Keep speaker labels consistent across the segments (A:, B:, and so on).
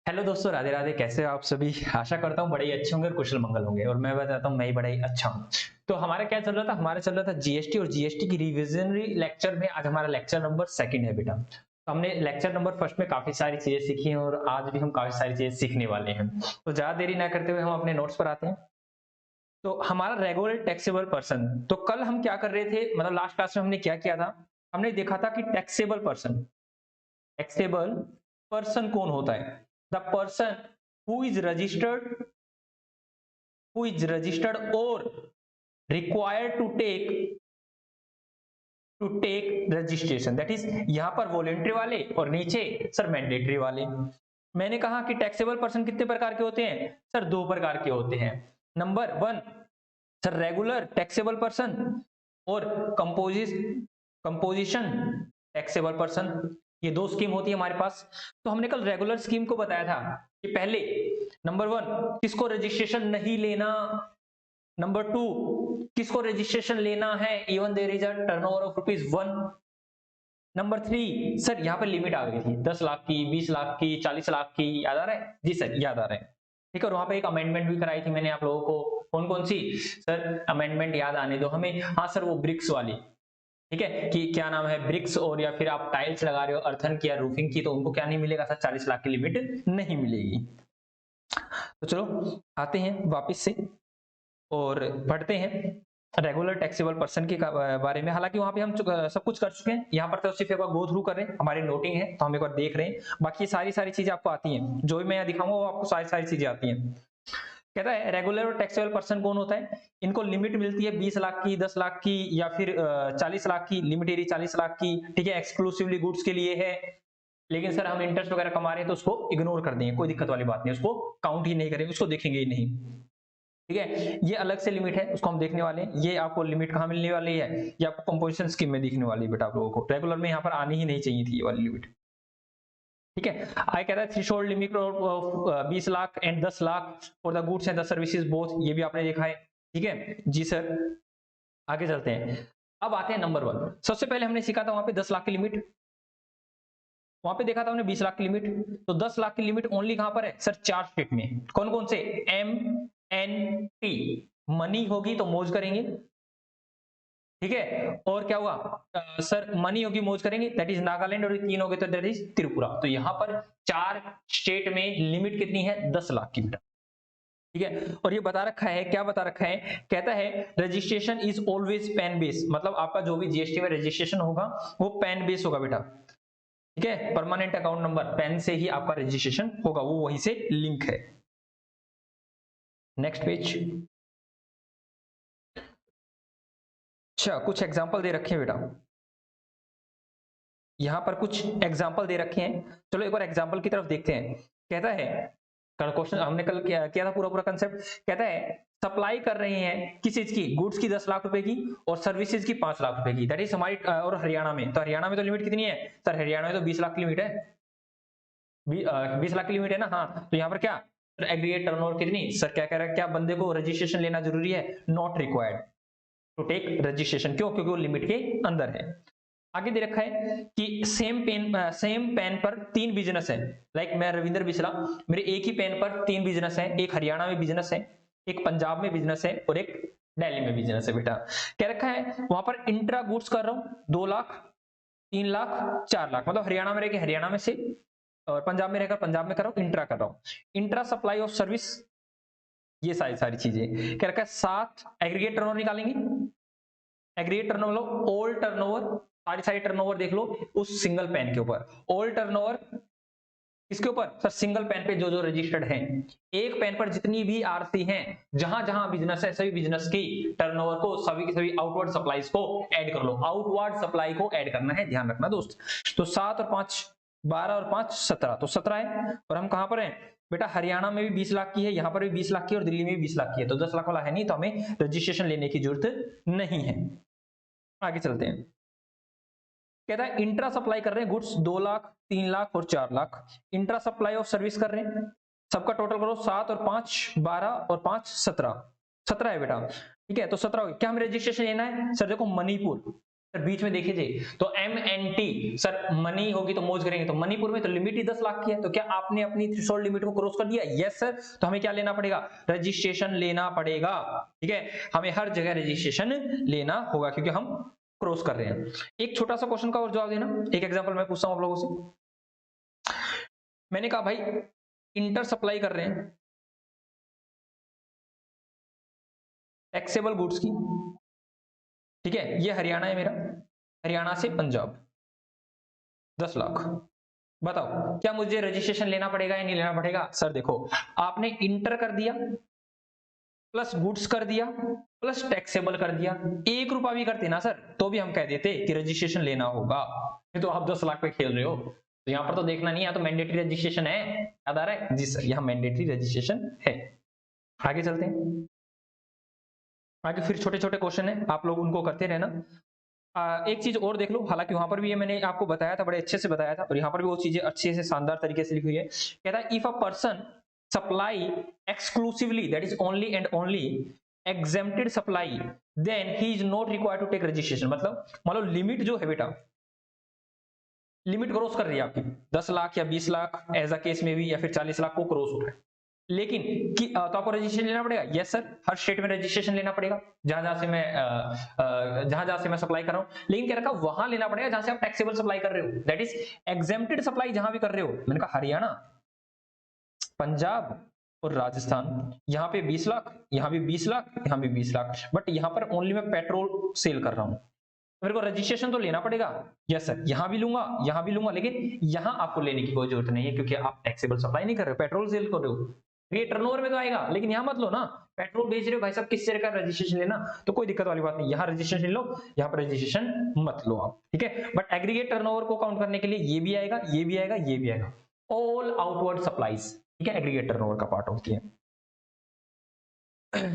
A: Hello दोस्तों, राधे राधे। कैसे हो आप सभी? आशा करता हूँ बड़े ही अच्छे होंगे और कुशल मंगल होंगे। और मैं बताता हूँ मैं ही बड़ा ही अच्छा हूँ। तो हमारा क्या चल रहा था? हमारा चल रहा था जीएसटी, और जीएसटी की रिविजनरी लेक्चर में आज हमारा लेक्चर नंबर सेकंड है बेटा। तो हमने लेक्चर नंबर फर्स्ट में काफी सारी चीजें सीखी हैं और आज भी हम काफी सारी चीजें सीखने वाले हैं। तो ज्यादा देरी ना करते हुए हम अपने नोट्स पर आते हैं। तो हमारा रेगुलर टैक्सेबल पर्सन, तो कल हम क्या कर रहे थे, मतलब लास्ट क्लास में हमने क्या किया था? हमने देखा था कि टैक्सेबल पर्सन कौन होता है? The person who is registered or required to take registration, that is यहां पर वॉलेंट्री वाले और नीचे सर मैंडेटरी वाले। मैंने कहा कि टैक्सेबल पर्सन कितने प्रकार के होते हैं सर? दो प्रकार के होते हैं। Number one sir regular taxable person, और कंपोजिशन टैक्सेबल पर्सन। ये दो स्कीम होती है हमारे पास। तो हमने कल रेगुलर स्कीम को बताया था कि पहले नंबर वन किसको रजिस्ट्रेशन नहीं लेना, नंबर टू किसको रजिस्ट्रेशन लेना है even there is a turnover of ₹1। Number three sir यहाँ पे लिमिट आ गई थी 10 लाख की, 20 लाख की, 40 लाख की, याद आ रहा है जी सर? याद आ रहा है। ठीक है, और वहां पे एक अमेंडमेंट भी कराई थी मैंने आप लोगों को। कौन कौन सी सर अमेंडमेंट? याद आने दो हमें। हाँ सर, वो ब्रिक्स वाली। ठीक है, कि क्या नाम है, ब्रिक्स, और या फिर आप टाइल्स लगा रहे हो अर्थन की या रूफिंग की, तो उनको क्या नहीं मिलेगा सर? 40 लाख की लिमिट नहीं मिलेगी। तो चलो आते हैं वापिस से और पढ़ते हैं रेगुलर टैक्सेबल पर्सन के बारे में। हालांकि वहां पे हम सब कुछ कर चुके हैं, यहाँ पर तो सिर्फ एक बार गो थ्रू कर रहे हैं, हमारी नोटिंग है तो हम एक बार देख रहे हैं। बाकी सारी सारी चीजें आपको आती हैं, जो भी मैं यहाँ दिखाऊंगा वो आपको सारी सारी चीजें आती हैं। कहता है रेगुलर और टैक्सेबल पर्सन कौन होता है? इनको लिमिट मिलती है 20 लाख की, 10 लाख की, या फिर 40 लाख की लिमिट। एरिया 40 लाख की, ठीक है, एक्सक्लूसिवली गुड्स के लिए है। लेकिन सर हम इंटरेस्ट वगैरह कमा रहे हैं तो उसको इग्नोर कर देंगे, कोई दिक्कत वाली बात नहीं, उसको काउंट ही नहीं करेंगे, उसको देखेंगे ही नहीं। ठीक है, ये अलग से लिमिट है, उसको हम देखने वाले हैं। ये आपको लिमिट कहाँ मिलने वाली है? ये आपको कंपोजिशन स्कीम में दिखने वाली है बेटा। आप लोगों को रेगुलर में यहाँ पर आनी ही नहीं चाहिए थी ये वाली लिमिट। ठीक है, आई कह रहा है threshold limit of 20 lakh and 10 lakh for the goods and the services both, ये भी आपने देखा है। ठीक है जी सर, आगे चलते हैं। अब आते हैं नंबर वन। सबसे पहले हमने सीखा था वहां पे 10 लाख की लिमिट, वहां पे देखा था हमने 20 लाख की लिमिट। तो 10 लाख की लिमिट ओनली कहां पर है सर? 4 स्टेट में। कौन कौन से? M N T. मनी होगी तो मौज करेंगे, ठीक है। और क्या हुआ सर? मनी होगी मौज करेंगे, दैट इज नागालैंड, और तीन हो गए तो दैट इज त्रिपुरा। तो यहां पर 4 स्टेट में लिमिट कितनी है? 10 लाख की बेटा। ठीक है, और ये बता रखा है, क्या बता रखा है? कहता है registration is always pan base, मतलब आपका जो भी जीएसटी में रजिस्ट्रेशन होगा वो पैन बेस होगा बेटा। ठीक है, परमानेंट अकाउंट नंबर पैन से ही आपका रजिस्ट्रेशन होगा, वो वहीं से लिंक है। Next page. अच्छा, कुछ एग्जांपल दे रखे हैं बेटा, यहां पर कुछ एग्जाम्पल दे रखे हैं। चलो एक बार एग्जाम्पल की तरफ देखते हैं। कहता है क्वेश्चन हमने कल किया था पूरा पूरा कंसेप्ट। कहता है सप्लाई कर रहे हैं किस चीज की? गुड्स की 10 लाख रुपए की और सर्विसेज की 5 लाख रुपए की, दैट इज हमारी। और हरियाणा में, तो हरियाणा में तो लिमिट कितनी है सर? हरियाणा में तो 20 लाख की लिमिट है। 20 लाख की लिमिट है ना? हाँ, तो यहाँ पर क्या एग्रीगेट टर्नओवर कितनी सर? क्या कह रहा है? क्या बंदे को रजिस्ट्रेशन लेना जरूरी है? Not required to take registration. क्यों? क्योंकि वो लिमिट के अंदर है। आगे दे रखा है कि सेम पेन पर 3 बिजनेस है। लाइक मैं रविंद्र बिसला, मेरे एक ही पेन पर 3 बिजनेस है। एक हरियाणा में बिजनेस है, एक पंजाब में बिजनेस है, और एक दिल्ली में बिजनेस है बेटा। क्या रखा है वहां पर? इंट्रा गुड्स कर रहा हूं 2 लाख, 3 लाख, 4 लाख, मतलब हरियाणा में रहकर हरियाणा में से, और पंजाब में रहकर पंजाब में कर रहा हूं, इंट्रा कर रहा हूं। इंट्रा सप्लाई ऑफ सर्विस, ये सारी सारी चीजें। क्या रखा है? 7 एग्रीगेट टर्नओवर निकालेंगे। एग्रीगेट टर्नओवर, ऑल टर्नओवर, सारी सारी टर्नओवर देख लो उस सिंगल पेन के ऊपर। ऑल टर्नओवर इसके ऊपर सर सिंगल पेन पे जो जो रजिस्टर्ड हैं, एक पेन पर जितनी भी आरसी हैं, जहां जहां बिजनेस है, सभी बिजनेस की टर्नओवर को, सभी की सभी आउटवर्ड सप्लाईज को ऐड कर लो। आउटवर्ड सप्लाई को ऐड करना है, ध्यान रखना दोस्त। तो 7 और 5 12 और 5 17, तो 17 है। और हम कहां पर हैं बेटा? हरियाणा में भी 20 लाख की है, यहां पर भी 20 लाख की, और दिल्ली में भी 20 लाख की है। तो 10 लाख वाला है नहीं, तो हमें रजिस्ट्रेशन लेने की जरूरत नहीं है। आगे चलते हैं। कहता है इंट्रा सप्लाई कर रहे हैं गुड्स 2 लाख, 3 लाख और 4 lakh. Intra supply of service कर रहे हैं, सबका टोटल करो। 7 और 5 12 और 5 17, 17 है बेटा। ठीक है, तो 17 हो गया। क्या हमें रजिस्ट्रेशन लेना है सर? देखो मणिपुर, सर बीच में देखिए तो MNT सर मनी होगी तो मौज करेंगे, तो मणिपुर में तो लिमिट ही 10 लाख की है, तो क्या आपने अपनी थ्रेशोल्ड लिमिट को क्रॉस कर दिया? Yes sir. तो हमें क्या लेना पड़ेगा? रजिस्ट्रेशन लेना पड़ेगा। ठीक है, हमें हर जगह रजिस्ट्रेशन लेना होगा क्योंकmək हम क्रॉस कर रहे हैं। एक छोटा सा क्वेश्चन का और जवाब देना, एक एग्जांपल मैं पूछता हूं आप लोगों से। मैंने कहा भाई इंटर सप्लाई कर रहे हैं टैक्सेबल गुड्स की, ठीक है, ये हरियाणा है मेरा, हरियाणा से पंजाब 10 लाख। बताओ क्या मुझे रजिस्ट्रेशन लेना पड़ेगा या नहीं लेना पड़ेगा? सर देखो, आपने इंटर कर दिया प्लस गुड्स कर दिया प्लस टैक्सेबल कर दिया, 1 रुपया भी करते ना सर तो भी हम कह देते कि रजिस्ट्रेशन लेना होगा। ये तो आप 10 लाख पे खेल रहे हो, तो यहाँ पर तो देखना नहीं है, तो मैंडेटरी रजिस्ट्रेशन है, याद आ रहा है? जी सर, यहाँ मैंडेटरी रजिस्ट्रेशन है। आगे चलते हैं, आगे फिर छोटे छोटे क्वेश्चन है, आप लोग उनको करते रहना। एक चीज और देख लो, हालांकि वहां पर भी ये मैंने आपको बताया था, बड़े अच्छे से बताया था, और यहाँ पर भी वो चीजें अच्छे से शानदार तरीके से लिखी हुई है। कहता है if a person supply exclusively, that is only and only exempted supply, then he is not required to take registration। मतलब मान लो लिमिट जो है बेटा, लिमिट क्रॉस कर रही है आपकी 10 लाख या 20 लाख एज अ केस में भी, या फिर 40 लाख को क्रॉस हो रहा है, लेकिन तो आपको रजिस्ट्रेशन लेना पड़ेगा। यस सर, हर स्टेट में रजिस्ट्रेशन लेना पड़ेगा जहां जहां से मैं सप्लाई कर रहा हूं, लेकिन क्या रखा, वहां लेना पड़ेगा जहां से आप टैक्सेबल सप्लाई कर रहे हो, दैट इज एग्जेम्प्टेड सप्लाई जहां भी कर रहे हो। मैंने कहा हरियाणा, पंजाब और राजस्थान, यहाँ पे 20 लाख, यहाँ भी 20 लाख, यहाँ भी 20 लाख, बट यहाँ पर ओनली मैं पेट्रोल सेल कर रहा हूँ, मेरे को रजिस्ट्रेशन तो लेना पड़ेगा। यस सर, यहां भी लूंगा, लेकिन यहां आपको लेने की कोई जरूरत नहीं है क्योंकि आप टैक्सेबल सप्लाई नहीं कर रहे हो, पेट्रोल सेल कर रहे हो। ये टर्नओवर में तो आएगा, लेकिन यहां मत लो ना, पेट्रोल बेच रहे हो भाई साहब, किस तरह का रजिस्ट्रेशन लेना, तो कोई दिक्कत वाली बात नहीं, यहाँ रजिस्ट्रेशन लो, यहाँ पर रजिस्ट्रेशन मत लो आप, ठीक है। बट एग्रीगेट टर्नओवर को काउंट करने के लिए ये भी आएगा, ये भी आएगा, ये भी आएगा, ऑल आउटवर्ड सप्लाईज, ठीक है, एग्रीगेट टर्नओवर का पार्ट होती है।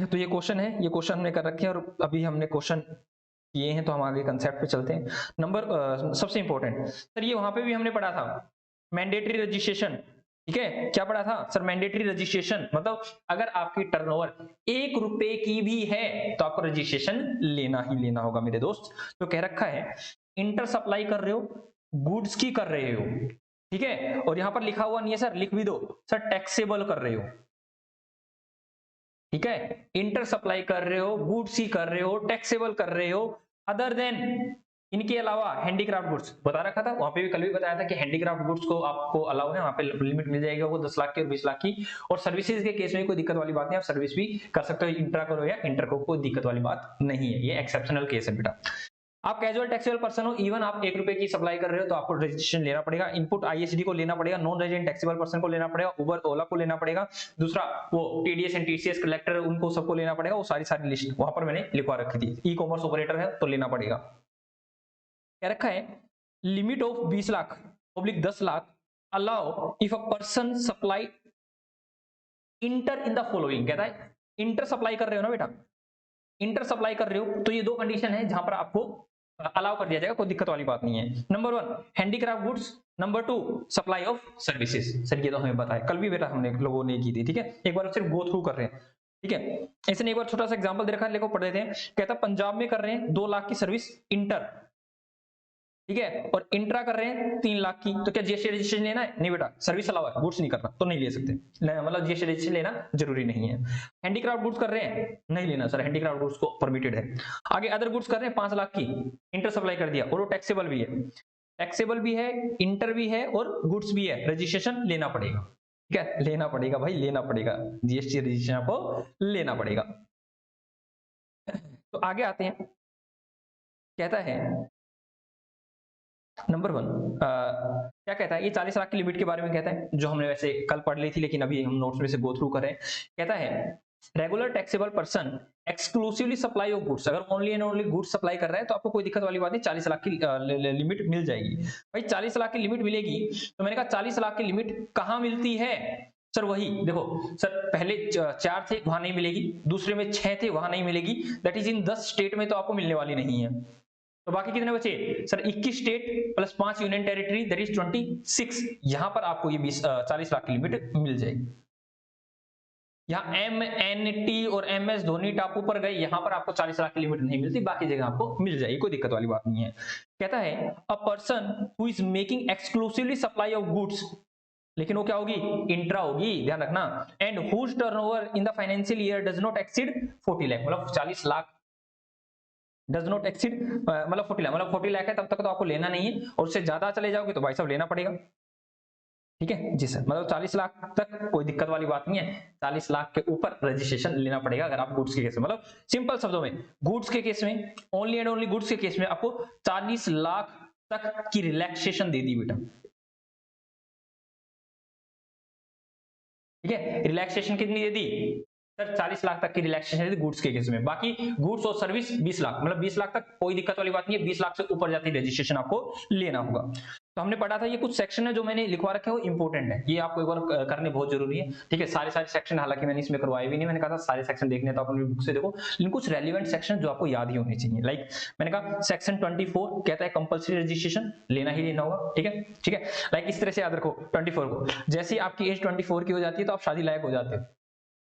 A: तो ये क्वेश्चन है, ये क्वेश्चन हमने कर रखे हैं, और अभी हमने क्वेश्चन ये हैं, तो हम आगे कंसेप्ट पे चलते हैं। नंबर सबसे इंपॉर्टेंट सर, ये वहां पे भी हमने पढ़ा था मैंडेटरी रजिस्ट्रेशन, ठीक है, क्या पढ़ा था सर? मैंडेटरी रजिस्ट्रेशन मतलब अगर आपकी टर्नओवर 1 रुपए की भी है तो आपको रजिस्ट्रेशन लेना ही लेना होगा मेरे दोस्त। तो कह रखा है इंटर सप्लाई कर रहे हो, गुड्स की कर रहे हो, ठीक है, और यहां पर लिखा हुआ नहीं है सर, लिख भी दो सर, टैक्सेबल कर रहे हो, ठीक है, इंटर सप्लाई कर रहे हो, गुड्स ही कर रहे हो, टैक्सेबल कर रहे हो, अदर देन, इनके अलावा हैंडीक्राफ्ट गुड्स बता रखा था, वहां पे भी कल भी बताया था कि हैंडीक्राफ्ट गुड्स को आपको अलाउ है, वहां पे लिमिट मिल जाएगी आपको 10 लाख की और 20 लाख की। और सर्विसेज के केस में कोई दिक्कत वाली बात नहीं, आप सर्विस भी कर सकते हो, इंट्रा करो या इंटर को, कोई दिक्कत वाली बात नहीं है, ये एक्सेप्शनल केस है बेटा। आप कैजुअल टैक्सेबल पर्सन हो, इवन आप 1 रुपए की सप्लाई कर रहे हो तो आपको रजिस्ट्रेशन लेना पड़ेगा, इनपुट आईएसडी को लेना पड़ेगा, नॉन रेजिडेंट टैक्सेबल पर्सन को लेना पड़ेगा, उबर ओला को लेना पड़ेगा, दूसरा वो टीडीएस एंड टीसीएस कलेक्टर, उनको सबको लेना पड़ेगा, वो सारी लिस्ट वहां पर मैंने लिखवा रखी थी। ई कॉमर्स ऑपरेटर है तो लेना पड़ेगा। क्या रखा है, limit of 20 lakh public 10 lakh allow if a person supply inter in the following. कहता है इंटर सप्लाई कर रहे हो ना बेटा, इंटर सप्लाई कर रहे हो तो ये 2 कंडीशन है जहां पर आपको अलाउ कर दिया जाएगा, कोई दिक्कत वाली बात नहीं है। Number 1 handicraft goods, number 2 supply of services. Sir ये तो हमें बताया कल भी बेटा, हमने लोगों ने की थी, ठीक है, एक बार सिर्फ गो थ्रू कर रहे हैं, ठीक है। ऐसे ने एक बार छोटा सा एग्जांपल दे रखा है, देखो पढ़ देते हैं। कहता पंजाब में कर रहे हैं 2 लाख की सर्विस इंटर, ठीक है, और इंट्रा कर रहे हैं 3 लाख की, तो क्या जीएसटी रजिस्ट्रेशन लेना है? नहीं बेटा, सर्विस अलावा है, गुड्स नहीं करना, तो नहीं ले सकते, मतलब जीएसटी रजिस्ट्रेशन लेना जरूरी नहीं है। हैंडीक्राफ्ट गुड्स कर रहे हैं, नहीं लेना सर, हैंडीक्राफ्ट गुड्स को परमिटेड है। आगे अदर गुड्स कर रहे हैं 5 लाख की, इंटर सप्लाई कर दिया, और वो टैक्सेबल भी है, टैक्सेबल भी है, इंटर भी है और गुड्स भी है, रजिस्ट्रेशन लेना पड़ेगा, ठीक है, लेना पड़ेगा भाई, लेना पड़ेगा, जीएसटी रजिस्ट्रेशन आपको लेना पड़ेगा। तो आगे आते हैं, कहता है नंबर 1 क्या कहता है, ये 40 लाख की लिमिट के बारे में कहता है, जो हमने वैसे कल पढ़ ली थी, लेकिन अभी हम नोट्स में से गो थ्रू कर रहे हैं। कहता है regular taxable person exclusively supply of goods, अगर only and only goods supply कर रहा है तो आपको कोई दिक्कत वाली बात नहीं, 40 लाख की लिमिट मिल जाएगी। भाई 40 लाख की लिमिट मिलेगी, तो मैंने कहा 40 लाख की लिमिट कहां मिलती है सर? वही देखो सर, पहले 4 थे, वहां नहीं मिलेगी, दूसरे में 6 थे, वहां नहीं मिलेगी, दैट इज इन 10 स्टेट में तो आपको मिलने वाली नहीं है। तो बाकी कितने बचे sir? 21 state plus 5 union territory, that is 26। यहां पर आपको ये 40 लाख की लिमिट मिल जाएगी। यहाँ MNT और MS धोनी टापू पर गए, यहां पर आपको 40 लाख की लिमिट नहीं मिलती, बाकी जगह आपको मिल जाएगी, कोई दिक्कत वाली बात नहीं है। कहता है a person who is making exclusively supply of goods, लेकिन वो क्या होगी, इंट्रा होगी, ध्यान रखना, and whose turnover in the financial year does not exceed 40 lakh, मतलब 40 लाख डज नॉट एक्सीड, मतलब 40 लाख, मतलब 40 लाख है तब तक तो आपको लेना नहीं है, और उससे ज्यादा चले जाओगे तो भाई साहब लेना पड़ेगा। ठीक है जी सर, मतलब 40 लाख तक कोई दिक्कत वाली बात नहीं है, 40 लाख के ऊपर रजिस्ट्रेशन लेना पड़ेगा अगर आप गुड्स के केस में, मतलब सिंपल शब्दों में गुड्स के केस में, ओनली एंड ओनली गुड्स के केस में आपको 40 लाख तक की रिलैक्सेशन दे दी बेटा। ठीक है, रिलैक्सेशन कितनी दे दी सर, 40 लाख तक की रिलैक्सेशन दे दी गुड्स के केस में, बाकी गुड्स और सर्विस 20 लाख, मतलब 20 लाख तक कोई दिक्कत वाली बात नहीं है, 20 लाख से ऊपर जाती रजिस्ट्रेशन आपको लेना होगा। तो हमने पढ़ा था, ये कुछ सेक्शन है जो मैंने लिखवा रखे हैं वो इंपॉर्टेंट है, ये आपको एक बार करने बहुत जरूरी है। ठीक है, सारे सेक्शन हालांकि मैंने इसमें करवाए भी नहीं, मैंने कहा था सारे सेक्शन देखने तो अपनी बुक से देखो, लेकिन कुछ रेलिवेंट सेक्शन जो आपको याद ही होने चाहिए। लाइक मैंने कहा सेक्शन 24 कहता है कंपल्सरी रजिस्ट्रेशन लेना ही लेना होगा। ठीक है, ठीक है, लाइक इस तरह से याद रखो 24 को, जैसे आपकी एज 24 की हो जाती है तो आप शादी लायक हो जाते हो।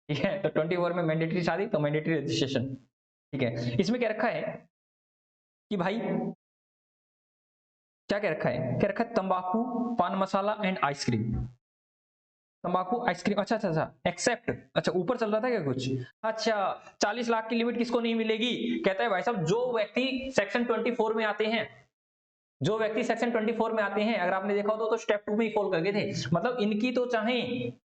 A: ठीक है, तो 24 में मैंडेटरी शादी तो मैंडेटरी रजिस्ट्रेशन। ठीक है, इसमें क्या रखा है कि भाई क्या क्या रखा है, क्या रखा है, तंबाकू, पान मसाला एंड आइसक्रीम, तंबाकू आइसक्रीम, अच्छा अच्छा अच्छा, एक्सेप्ट, अच्छा ऊपर चल रहा था क्या कुछ, अच्छा 40 लाख की लिमिट किसको नहीं मिलेगी, कहता है भाई साहब जो व्यक्ति सेक्शन 24 में आते हैं, जो व्यक्ति सेक्शन 24 में आते हैं, अगर आपने देखा हो तो स्टेप 2 में ही फॉल कर गए थे, मतलब इनकी तो चाहे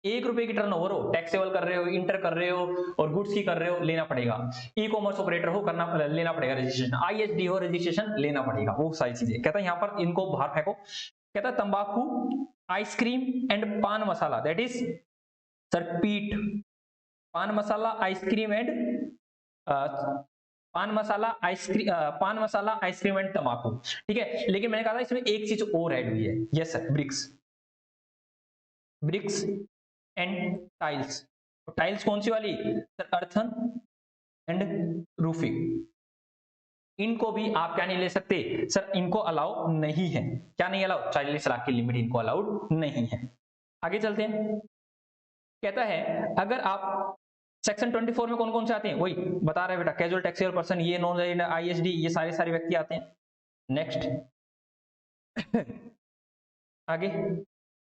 A: 1 रुपए की टर्नओवर हो, टैक्सेबल कर रहे हो, इंटर कर रहे हो और गुड्स की कर रहे हो, लेना पड़ेगा, ई कॉमर्स ऑपरेटर हो करना लेना पड़ेगा रजिस्ट्रेशन, ISD हो रजिस्ट्रेशन लेना पड़ेगा, वो सारी चीजें। कहता है यहाँ पर इनको बाहर फेंको, कहता है तंबाकू, आइसक्रीम एंड पान मसाला, दैट इज सर पीट, पान मसाला आइसक्रीम एंड पान मसाला ice cream, pan masala ice cream and तंबाकू। ठीक है, लेकिन मैंने कहा था इसमें एक चीज और ऐड हुई है, yes sir, bricks, bricks and tiles. Tiles कौन सी वाली सर, अर्थन एंड रूफिंग, इनको भी आप क्या नहीं ले सकते सर, इनको अलाउ नहीं है, क्या नहीं अलाउ, 40 लाख की लिमिट इनको अलाउड नहीं है। आगे चलते हैं, कहता है अगर आप सेक्शन 24 में कौन कौन से आते हैं, वही बता रहे बेटा, कैजुअल टैक्सेबल पर्सन, ये नॉन रेजिडेंट, ISD, ये सारे व्यक्ति आते हैं। नेक्स्ट आगे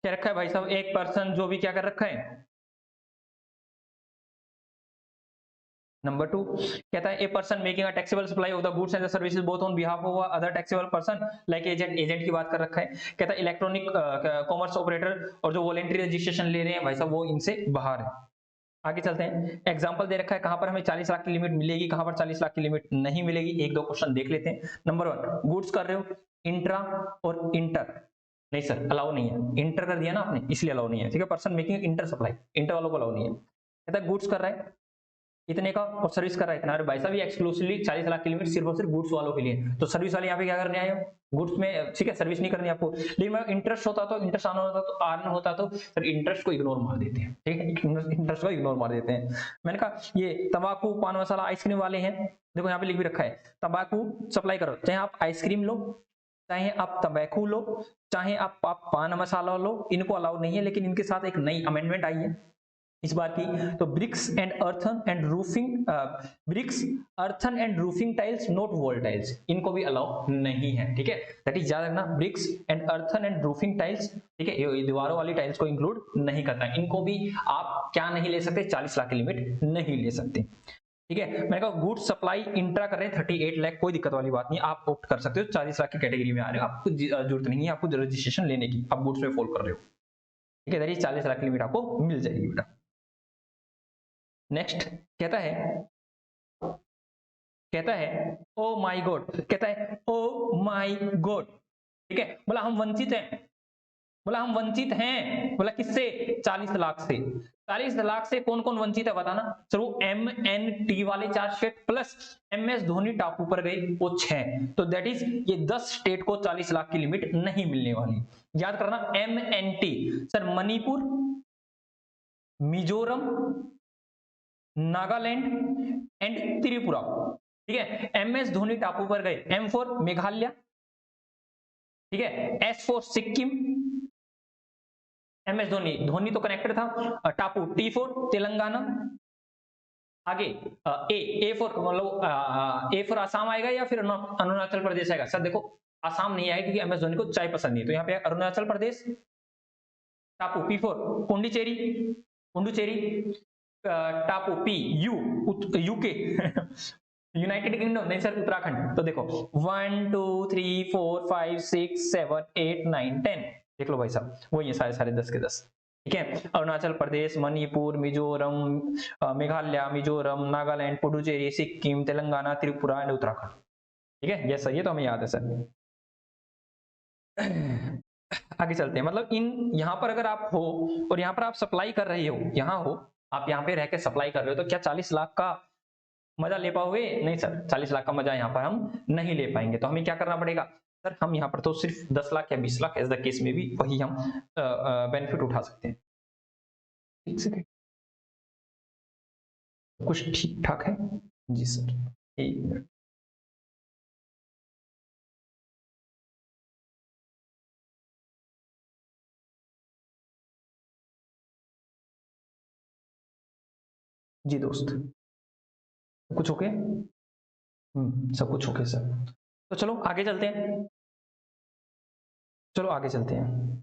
A: क्या रखा है भाई साहब, एक पर्सन जो भी क्या कर रखा है, नंबर 2 कहता है a person making a taxable supply of the goods and the services both on behalf of other taxable person like agent, agent की बात कर रखा है। कहता है इलेक्ट्रॉनिक कॉमर्स ऑपरेटर और जो वॉलेंटरी रजिस्ट्रेशन ले रहे हैं भाई साहब वो इनसे बाहर है। आगे चलते हैं, एग्जांपल दे रखा है कहां पर हमें 40 लाख की लिमिट मिलेगी, कहां पर 40 लाख की लिमिट नहीं मिलेगी, एक दो क्वेश्चन देख लेते हैं। नंबर 1 गुड्स कर रहे हो, इंट्रा और इंटर, नहीं सर अलाउ नहीं है, इंटर कर दिया ना आपने इसलिए अलाउ नहीं है। ठीक है, person making inter supply, inter वालों को अलाउ नहीं है। कहता है गुड्स कर रहा है इतने का और सर्विस कर रहा है इतना, अरे भाई साहब ये एक्सक्लूसिवली 40 लाख की लिमिट सिर्फ और सिर्फ गुड्स वालों के लिए, तो सर्विस वाले यहाँ पे क्या करने आए हो, गुड्स में, ठीक है, सर्विस नहीं करनी आपको। लेकिन मैं इंटरेस्ट होता तो, इंटरेस्ट आना होता तो, आना होता तो सर इंटरेस्ट को इग्नोर मार देते हैं। ठीक है, इंटरेस्ट को इग्नोर मार देते हैं। मैंने कहा ये तंबाकू, पान मसाला, आइसक्रीम वाले हैं, देखो यहाँ पे लिख भी रखा है, तंबाकू सप्लाई करो, चाहे आप आइसक्रीम लो, चाहे आप तंबाकू लो, चाहे आप पान मसाला लो, इनको अलाउ नहीं है। लेकिन इनके साथ एक नई अमेंडमेंट आई है इस बार की, तो bricks and earthen and roofing, bricks, earthen and roofing tiles, not wall tiles, इनको भी अलाउ नहीं है। ठीक है, दैट इज याद रखना, bricks and earthen and roofing tiles, ठीक है, ये दीवारों वाली टाइल्स को इंक्लूड नहीं करता है, इनको भी आप क्या नहीं ले सकते, 40 लाख की लिमिट नहीं ले सकते। ठीक है, मैंने कहा गुड्स सप्लाई इंट्रा कर रहे हैं 38 लाख, कोई दिक्कत वाली बात नहीं, आप ऑप्ट कर सकते हो, 40 लाख की कैटेगरी में आ रहे हो, आपको जरूरत नहीं है आपको रजिस्ट्रेशन लेने की, आप गुड्स में फॉल कर रहे हो। ठीक है, दैट इज 40 लाख की लिमिट आपको मिल जाएगी बेटा। नेक्स्ट कहता है, कहता है ओ माई गॉड, कहता है ओ माई गॉड, ठीक है, बोला हम वंचित हैं, बोला हम वंचित हैं, बोला किससे, 40 लाख से। 40 लाख से कौन कौन वंचित है बताना सर, वो MNT वाले 4 स्टेट प्लस MS धोनी टापू पर गए वो 6, तो दैट इज ये 10 स्टेट को 40 लाख की लिमिट नहीं मिलने वाली। याद करना MNT sir, Manipur, Mizoram, Nagaland and Tripura. ठीक है, MS धोनी टापू पर गए, M फॉर मेघालय, ठीक है, S for Sikkim, MS Dhoni, Dhoni तो कनेक्टेड था। टापू T4 तेलंगाना। आगे ए फॉर मतलब ए फॉर आसाम आएगा या फिर अरुणाचल प्रदेश आएगा? सर देखो आसाम नहीं आएगा क्योंकि MS धोनी को चाय पसंद नहीं है, तो यहाँ पे अरुणाचल प्रदेश। टापू P4 पुंडुचेरी, पुंडुचेरी। टापू P you UK United kingdom नहीं सर, उत्तराखंड। तो देखो 1 2 3 4 5 6 7 8 9 10 देख लो भाई साहब, वही है सारे सारे 10 के 10। ठीक है, अरुणाचल प्रदेश, मणिपुर, मिजोरम, मेघालय, मिजोरम, नागालैंड, पुडुचेरी, सिक्किम, तेलंगाना, त्रिपुरा एंड उत्तराखंड। ठीक है, यस सर, ये तो हमें याद है सर। आगे चलते हैं, मतलब इन यहाँ पर अगर आप हो और यहाँ पर आप सप्लाई कर रहे हो, यहाँ हो आप, यहाँ पे रह के सप्लाई कर रहे हो, तो क्या 40 लाख का मजा ले पाओगे? नहीं सर, 40 लाख का मजा यहाँ पर हम नहीं ले पाएंगे। तो हमें क्या करना पड़ेगा सर, हम यहाँ पर तो सिर्फ 10 लाख या 20 लाख एज द केस में भी वही हम बेनिफिट उठा सकते हैं। ठीक से कुछ ठीक ठाक है जी सर, एक मिनट। जी दोस्त, कुछ ओके? सब कुछ ओके सर। तो चलो आगे चलते हैं, चलो आगे चलते हैं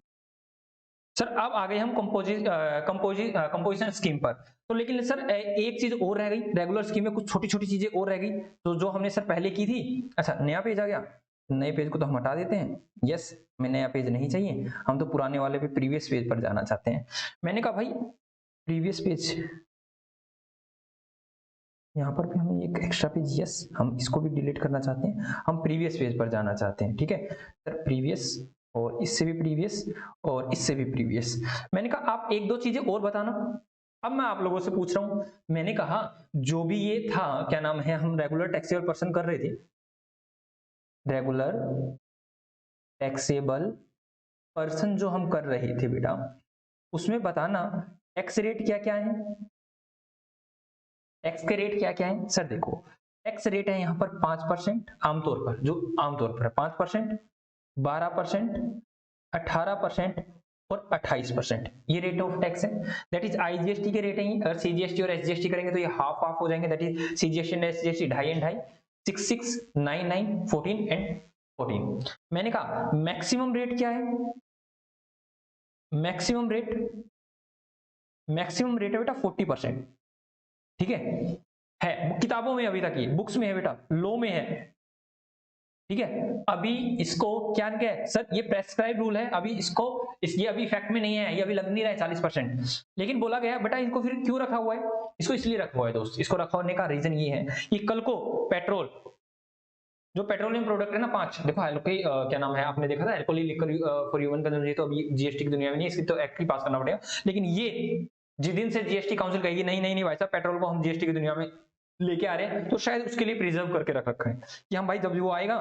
A: सर। अब आ गए हम कंपोजिशन स्कीम पर। तो लेकिन सर एक चीज और रह गई, रेगुलर स्कीम में कुछ छोटी छोटी चीजें और रह गई, तो जो हमने सर पहले की थी। अच्छा नया पेज आ गया, नए पेज को तो हम हटा देते हैं। यस, हमें नया पेज नहीं चाहिए, हम तो पुराने वाले पे प्रीवियस पेज पर जाना चाहते हैं। मैंने कहा भाई प्रीवियस पेज, यहाँ पर भी हमें एक एक्स्ट्रा पेज, यस हम इसको भी डिलीट करना चाहते हैं, हम प्रीवियस पेज पर जाना चाहते हैं। ठीक है सर, प्रीवियस, और इससे भी प्रीवियस, और इससे भी प्रीवियस। मैंने कहा आप एक दो चीजें और बताना। अब मैं आप लोगों से पूछ रहा हूं, मैंने कहा जो भी ये था, क्या नाम है, हम रेगुलर टैक्सेबल पर्सन कर रहे थे, रेगुलर टैक्सेबल पर्सन जो हम कर रहे थे बेटा, उसमें बताना टैक्स रेट क्या क्या है। टैक्स के रेट क्या क्या है सर? देखो टैक्स रेट है यहाँ पर 5% आमतौर पर, जो आमतौर पर है 5%, 12%, 18% और 28%, ये रेट ऑफ टैक्स है। दैट इज आईजीएसटी के रेट है। अगर सीजीएसटी और एसजीएसटी करेंगे तो ये हाफ हाफ हो जाएंगे, that is CGST and SGST 2.5 and 2.5, 6 6 9 9 14 and 14। मैंने कहा मैक्सिमम रेट क्या है? मैक्सिमम रेट, मैक्सिमम रेट है बेटा 40%। ठीक है किताबों में अभी तक, ये बुक्स में है बेटा, लो में है। ठीक है, अभी इसको क्या है सर, ये प्रेस्क्राइब रूल है, अभी इसको ये अभी इफेक्ट में नहीं है, ये अभी लग नहीं रहा है 40%, लेकिन बोला गया बेटा इनको फिर क्यों रखा हुआ है? इसको इसलिए रखा हुआ है दोस्त, इसको रखा होने का रीजन ये है कि कल को पेट्रोल, जो पेट्रोलियम प्रोडक्ट है ना 5, देखो क्या नाम है, आपने देखा था alcoholic liquor for human consumption, तो अभी जीएसटी की दुनिया में नहीं, इसकी तो एक्ट ही पास करना पड़ेगा। लेकिन ये जिस दिन से जीएसटी काउंसिल कहेगी नहीं नहीं नहीं भाई साहब पेट्रोल को हम जीएसटी की दुनिया में लेके आ रहे हैं, तो शायद उसके लिए प्रिजर्व करके रख रखा है कि हम भाई जब वो आएगा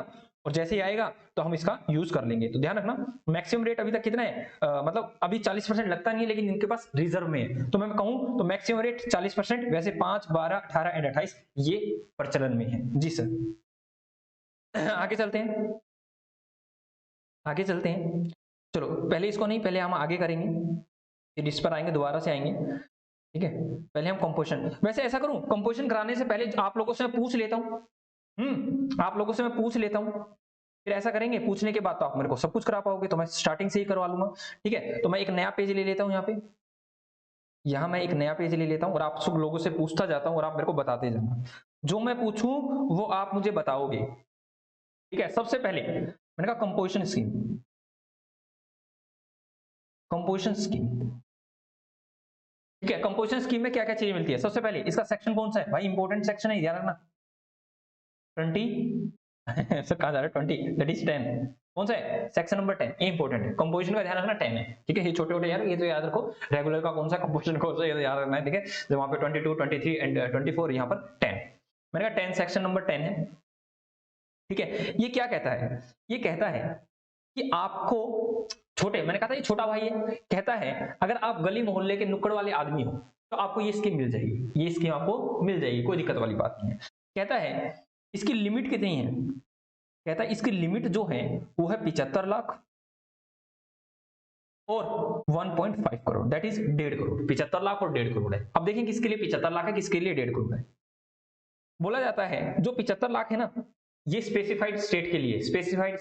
A: और जैसे ही आएगा तो हम इसका यूज कर लेंगे। तो ध्यान रखना मैक्सिमम रेट अभी तक कितना है, मतलब अभी 40% लगता नहीं है, लेकिन इनके पास रिजर्व में है। तो मैं कहूं तो मैक्सिमम रेट 40%, वैसे 5 12 18 एंड 28 ये प्रचलन में है जी सर। आगे चलते हैं, आगे चलते हैं। चलो पहले इसको नहीं, पहले हम आगे करेंगे, फिर इस पर आएंगे, दोबारा से आएंगे। ठीक है, पहले हम कंपोजिशन, वैसे ऐसा करूं कंपोजिशन कराने से पहले आप लोगों से मैं पूछ लेता हूं, आप लोगों से मैं पूछ लेता हूं, फिर ऐसा करेंगे पूछने के बाद तो आप मेरे को सब कुछ करा पाओगे, तो मैं स्टार्टिंग से ही करवा लूंगा। ठीक है, तो मैं एक नया पेज ले लेता हूं, यहाँ पे, यहाँ मैं एक नया पेज ले लेता हूं और आप सब लोगों से पूछता जाता हूं और आप मेरे को बताते जाना, जो मैं पूछूं वो आप मुझे बताओगे। ठीक है, सबसे पहले मैंने कहा कंपोजिशन स्कीम, कंपोजिशन स्कीम। ठीक है, कंपोजिशन स्कीम में क्या क्या चीजें मिलती है? सबसे पहले इसका सेक्शन कौन सा है भाई, इंपॉर्टेंट सेक्शन है, ध्यान रखना। 20 सर कहा जा रहा है 20, दैट इज 10, कौन सा है? सेक्शन नंबर 10, ये इंपॉर्टेंट है, कंपोजिशन का ध्यान रखना 10 है। ठीक है, ये छोटे छोटे यार ये तो याद रखो, रेगुलर का कौन सा, कंपोजिशन कौन सा, ये तो याद रखना है। ठीक है, जब वहां पे 22 23 एंड 24, यहाँ पर 10, मैंने कहा 10 सेक्शन नंबर 10 है। ठीक है, ये क्या कहता है? ये कहता है कि आपको छोटे, मैंने कहा था ये छोटा भाई है, कहता है अगर आप गली मोहल्ले के नुक्कड़ वाले आदमी हो तो आपको ये स्कीम मिल जाएगी, ये स्कीम आपको मिल जाएगी, कोई दिक्कत वाली बात नहीं है। कहता है इसकी लिमिट कितनी है? कहता है इसकी लिमिट जो है वो है 75 लाख, और 1.5 करोड़, दैट इज 1.5 करोड़। 75 लाख और 1.5 करोड़ है। अब देखें किसके लिए 75 लाख है, किसके लिए 1.5 करोड़ है। बोला जाता है जो 75 लाख है ना, ये स्पेसिफाइड स्टेट के लिए, स्पेसिफाइड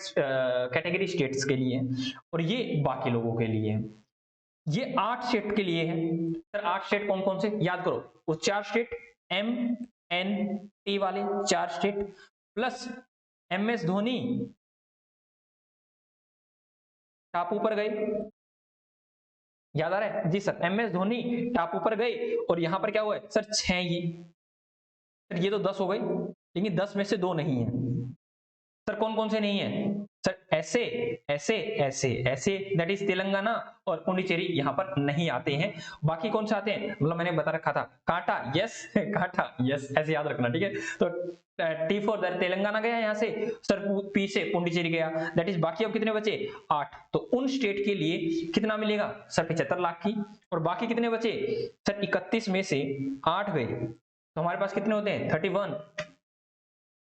A: कैटेगरी स्टेट्स के लिए, और ये बाकी लोगों के लिए है। ये 8 स्टेट के लिए है। सर 8 स्टेट कौन कौन से, याद करो। वो 4 स्टेट MNT वाले 4 स्टेट, प्लस MS धोनी टापू पर गए, याद आ रहा है जी सर। MS धोनी टापू पर गए और यहां पर क्या हुआ है सर, 6 ये तो 10 हो गई, लेकिन 10 में से 2 नहीं है। सर कौन कौन से नहीं है सर, ऐसे ऐसे ऐसे ऐसे, दैट इज तेलंगाना और पुडुचेरी यहां पर नहीं आते हैं। बाकी कौन से आते हैं, मतलब मैंने बता रखा था, कांटा यस कांटा यस, ऐसे याद रखना, ठीक है। तो T फॉर तेलंगाना गया यहाँ से सर, P से पुडुचेरी गया, दैट इज बाकी अब कितने बचे 8। तो उन स्टेट के लिए कितना मिलेगा सर 75 लाख की, और बाकी कितने बचे सर 31 में से 8 गए, तो हमारे पास कितने होते हैं 31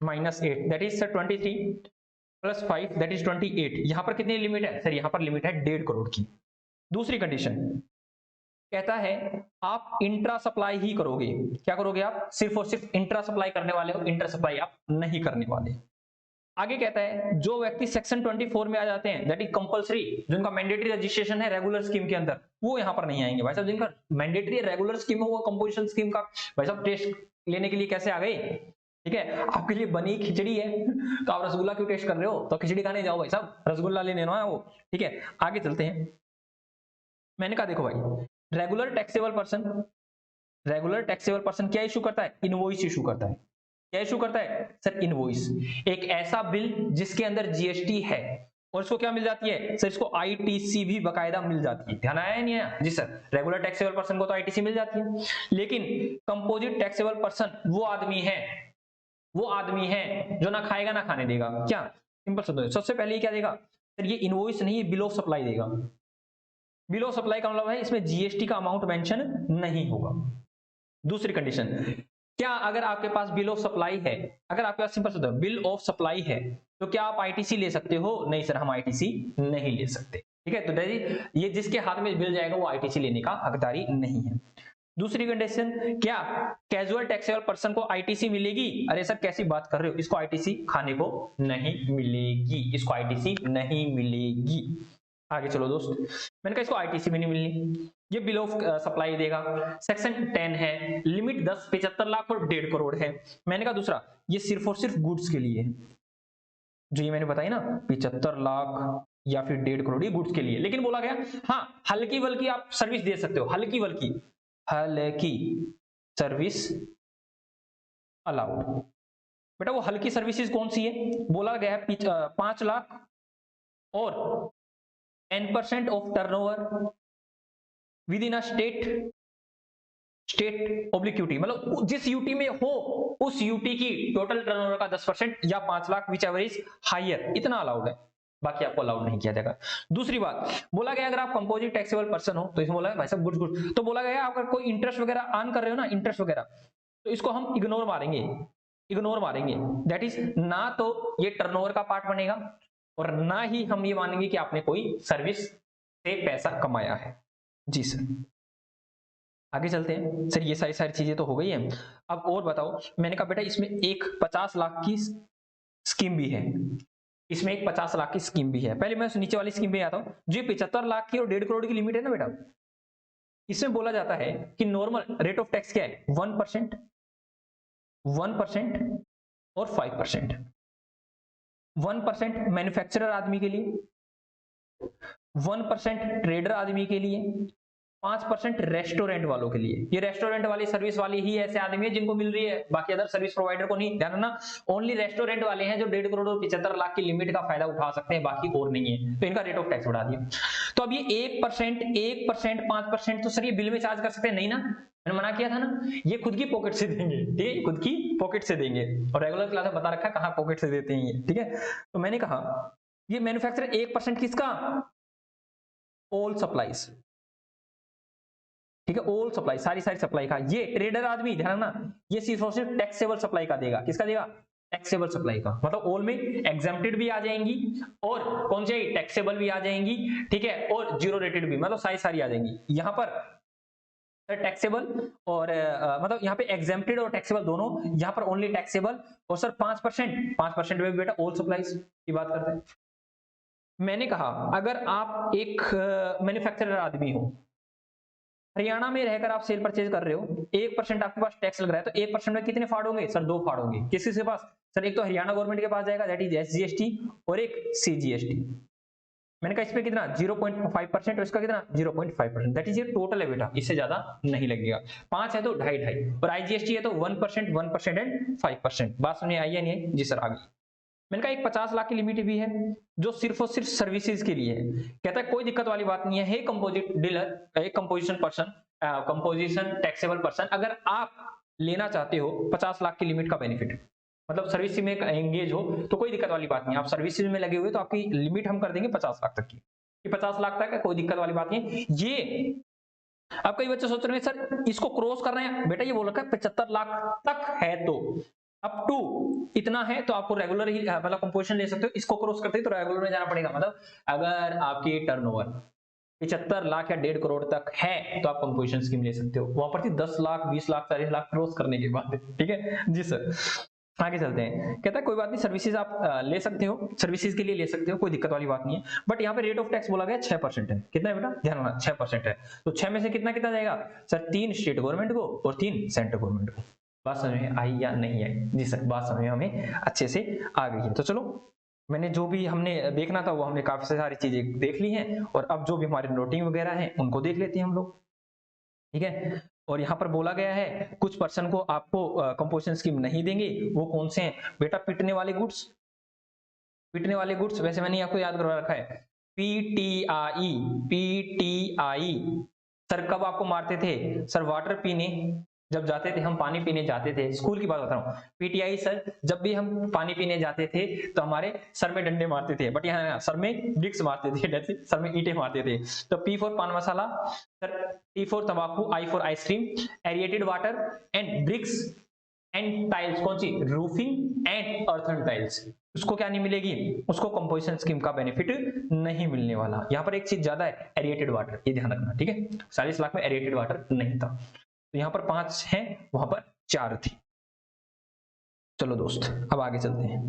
A: -8 that is sir 23 plus 5 that is 28। यहां पर कितनी लिमिट है सर, यहां पर लिमिट है 1.5 करोड़ की। दूसरी कंडीशन कहता है आप इंट्रा सप्लाई ही करोगे, क्या करोगे आप, सिर्फ और सिर्फ इंट्रा सप्लाई करने वाले हो, इंटर सप्लाई आप नहीं करने वाले। आगे कहता है जो व्यक्ति सेक्शन 24 में आ जाते हैं, दैट इज कंपलसरी, जिनका मैंडेटरी रजिस्ट्रेशन है रेगुलर स्कीम के अंदर, वो यहां पर नहीं आएंगे। भाई साहब जिनका मैंडेटरी रेगुलर स्कीम हो, कंपोजिशन स्कीम का भाई साहब टेस्ट लेने के लिए कैसे आ गए, ठीक है। आपके लिए बनी खिचड़ी है तो आप रसगुल्ला क्यों टेस्ट कर रहे हो, तो खिचड़ी खाने जाओ भाई साहब, रसगुल्ला लेने ना वो, ठीक है। आगे चलते हैं। मैंने कहा देखो भाई, regular taxable person, regular taxable person क्या इशू करता है, इनवॉइस इशू करता है। क्या इशू करता है सर, इनवॉइस, एक ऐसा बिल जिसके अंदर GST है, और इसको क्या मिल जाती है सर, इसको ITC भी बकायदा मिल जाती है। ध्यान आया नहीं आया जी सर, रेगुलर टैक्सेबल पर्सन को तो ITC मिल जाती है, लेकिन कंपोजिट टैक्सेबल पर्सन वो आदमी है, वो आदमी है जो ना खाएगा ना खाने देगा। क्या, सिंपल समझो, सबसे पहले क्या देगा सर, ये इनवॉइस नहीं, ये बिल ऑफ सप्लाई देगा। बिल ऑफ सप्लाई का मतलब है इसमें GST का अमाउंट मेंशन नहीं होगा। दूसरी कंडीशन, क्या अगर आपके पास बिल ऑफ सप्लाई है, अगर आपके पास सिंपल समझो बिल ऑफ सप्लाई है, तो क्या आप ITC ले सकते हो, नहीं सर हम ITC नहीं ले सकते, ठीक है। तो ये जिसके हाथ में बिल जाएगा वो ITC लेने का हकदारी नहीं है। दूसरी कंडीशन, क्या कैजुअल टैक्सेबल पर्सन को ITC मिलेगी, अरे सर कैसी बात कर रहे हो, इसको ITC खाने को नहीं मिलेगी, इसको ITC नहीं मिलेगी। आगे चलो दोस्त, मैंने कहा इसको ITC भी नहीं मिलनी, ये बिल ऑफ सप्लाई देगा। सेक्शन 10 है, लिमिट 10 75 लाख और 1.5 करोड़ है। मैंने कहा दूसरा, ये सिर्फ और सिर्फ गुड्स के लिए है, जो ये मैंने बताई ना 75 लाख या फिर 1.5 करोड़, ये गुड्स के लिए। लेकिन बोला गया हाँ हल्की बल्कि आप सर्विस दे सकते हो, हल्की बल्कि हल्की सर्विस अलाउड। बेटा वो हल्की सर्विसेज कौन सी है, बोला गया है 5 लाख और 10% of turnover with in a state oblique UT, मतलब जिस यूटी में हो उस यूटी की टोटल टर्नओवर का 10% या 5 lakh whichever is higher, इतना अलाउड है, बाकी आपको अलाउड नहीं किया जाएगा। दूसरी बात बोला गया अगर आप कंपोजिट टैक्सेबल पर्सन हो, तो इसमें बोला है भाई साहब गुड्स, तो बोला गया अगर कोई इंटरेस्ट वगैरह अर्न कर रहे हो ना, इंटरेस्ट वगैरह, तो इसको हम इग्नोर मारेंगे, इग्नोर मारेंगे। दैट इज ना तो ये टर्नओवर का पार्ट बनेगा और ना ही हम ये मानेंगे कि आपने कोई सर्विस से पैसा कमाया है। जी सर, आगे चलते हैं। सर ये सारी सारी चीजें तो हो गई हैं, अब और बताओ। मैंने कहा बेटा इसमें एक 50 लाख की स्कीम भी है, इसमें एक 50 लाख की स्कीम भी है। पहले मैं उस नीचे वाली स्कीम पे आता हूं, जो 75 लाख की और 1.5 करोड़ की लिमिट है ना बेटा, इसमें बोला जाता है कि नॉर्मल रेट ऑफ टैक्स क्या है 1%, 1% और 5%। 1% मैन्युफैक्चरर आदमी के लिए, 1% ट्रेडर आदमी के लिए, 5% रेस्टोरेंट वालों के लिए। ये रेस्टोरेंट वाली सर्विस वाली ही ऐसे आदमी है जिनको मिल रही है, बाकी अदर सर्विस प्रोवाइडर को नहीं। ध्यान रखना, ओनली रेस्टोरेंट वाले हैं जो 1.5 करोड़ और 75 लाख की लिमिट का फायदा उठा सकते हैं, बाकी और नहीं है, तो इनका रेट ऑफ टैक्स बढ़ा दिया। तो अब ये 1%, 5%, तो सर ये बिल में चार्ज कर सकते हैं नहीं ना, मैंने मना किया था ना, ये खुद की पॉकेट से देंगे, ठीक है, खुद की पॉकेट से देंगे, और रेगुलर क्लास में बता रखा है कहां पॉकेट से देते हैं ये, ठीक है। तो मैंने कहा ये मैन्युफैक्चरर 1% किसका, ऑल सप्लाईज, ठीक है, ऑल सप्लाई, सारी सारी सप्लाई का। ये ट्रेडर आदमी ध्यान रखना, ये सिर्फ और सिर्फ टैक्सेबल सप्लाई का देगा, किसका देगा, टैक्सेबल सप्लाई का, मतलब ऑल में एग्जेम्प्टेड भी आ जाएंगी और कौन सी टैक्सेबल भी आ जाएंगी, ठीक है, और जीरो रेटेड भी, मतलब सारी आ जाएंगी। यहाँ पर टैक्सेबल और मतलब यहाँ पे एग्जेम्प्टेड और टैक्सेबल दोनों, यहाँ पर ओनली टैक्सेबल। और सर 5% में बेटा ऑल सप्लाईज की बात करते हैं। मैंने कहा अगर आप एक मैन्युफैक्चरर आदमी हो, हरियाणा में रहकर आप सेल परचेज कर रहे हो, 1% आपके पास टैक्स लग रहा है, तो 1% में कितने फाड़ होंगे सर? 2 फाड़ होंगे। किसके पास सर? एक तो हरियाणा गवर्नमेंट के पास जाएगा, दैट इज SGST, और एक CGST। मैंने कहा इस पे कितना 0.5% और इसका कितना 0.5%, दैट इज ये टोटल है बेटा, इससे ज्यादा नहीं लगेगा। 5 है तो 2.5 और IGST है तो 1% एंड 5%। बात सुनिए, आई है नहीं? जी सर, आगे मैंने कहा एक 50 लाख की लिमिट भी है जो सिर्फ और सिर्फ सर्विसेज के लिए है। कहता है कोई दिक्कत वाली बात नहीं है, हे कंपोजिट डीलर, एक composition person, composition taxable person, अगर आप लेना चाहते हो 50 लाख की लिमिट का बेनिफिट, मतलब सर्विस में एंगेज हो, तो कोई दिक्कत वाली बात नहीं, आप सर्विसेज में लगे हुए तो आपकी लिमिट हम कर देंगे 50 लाख तक की। 50 लाख तक है, कोई दिक्कत वाली बात नहीं। ये अब कई बच्चे सोच रहे हैं सर इसको क्रॉस कर रहे हैं, बेटा ये बोल रखा है 75 लाख तक है, तो अप टू इतना है तो आपको रेगुलर ही मतलब कंपोजिशन ले सकते हो। इसको क्रॉस करते ही तो रेगुलर में जाना पड़ेगा। मतलब अगर आपकी टर्नओवर 75 लाख या 1.5 करोड़ तक है तो आप कंपोजिशन स्कीम ले सकते हो। वहां पर थी 10 लाख 20 लाख 40 लाख क्रॉस करने के बाद, ठीक है जी सर। आगे चलते हैं, कहता है कोई बात नहीं, सर्विसेज आप ले सकते हो, सर्विसेज के लिए ले सकते हो, कोई दिक्कत वाली बात नहीं है। बट यहाँ पे रेट ऑफ टैक्स बोला गया 6% है। कितना है बेटा? ध्यान रखना 6% है। तो 6 में से कितना कितना जाएगा सर? 3 स्टेट गवर्नमेंट को और 3 सेंट्रल गवर्नमेंट को। बात समझ में आई या नहीं है? जी सर, बात समझ में हमें अच्छे से आ गई है। तो चलो, मैंने जो भी हमने देखना था वो हमने काफी सारी चीजें देख ली हैं, और अब जो भी हमारे नोटिंग वगैरह है उनको देख लेते हैं हम लोग, ठीक है। और यहाँ पर बोला गया है कुछ पर्सन को आपको कंपोजिशन स्कीम नहीं देंगे, वो कौन से हैं बेटा? पिटने वाले गुड्स, पिटने वाले गुड्स। वैसे मैंने आपको याद करवा रखा है, PTI, PTI। सर कब आपको मारते थे सर? वाटर पीने जब जाते थे, हम पानी पीने जाते थे, स्कूल की बात बता रहा हूँ। PTI सर, जब भी हम पानी पीने जाते थे तो हमारे सर में डंडे मारते थे, बट यहाँ सर में ब्रिक्स मारते थे, सर में ईंटें मारते थे। तो P for pan masala sir, T for तंबाकू, I for ice cream, aerated water and bricks and tiles, कौन सी? Roofing and earthen tiles. उसको क्या नहीं मिलेगी? उसको कंपोजिशन स्कीम का बेनिफिट नहीं मिलने वाला। यहाँ पर एक चीज ज्यादा है, एरिएटेड वाटर, ये ध्यान रखना, ठीक है। 40 लाख में एरिएटेड वाटर नहीं था, तो यहाँ पर 5 है, वहां पर 4 थी। चलो दोस्त, अब आगे चलते हैं।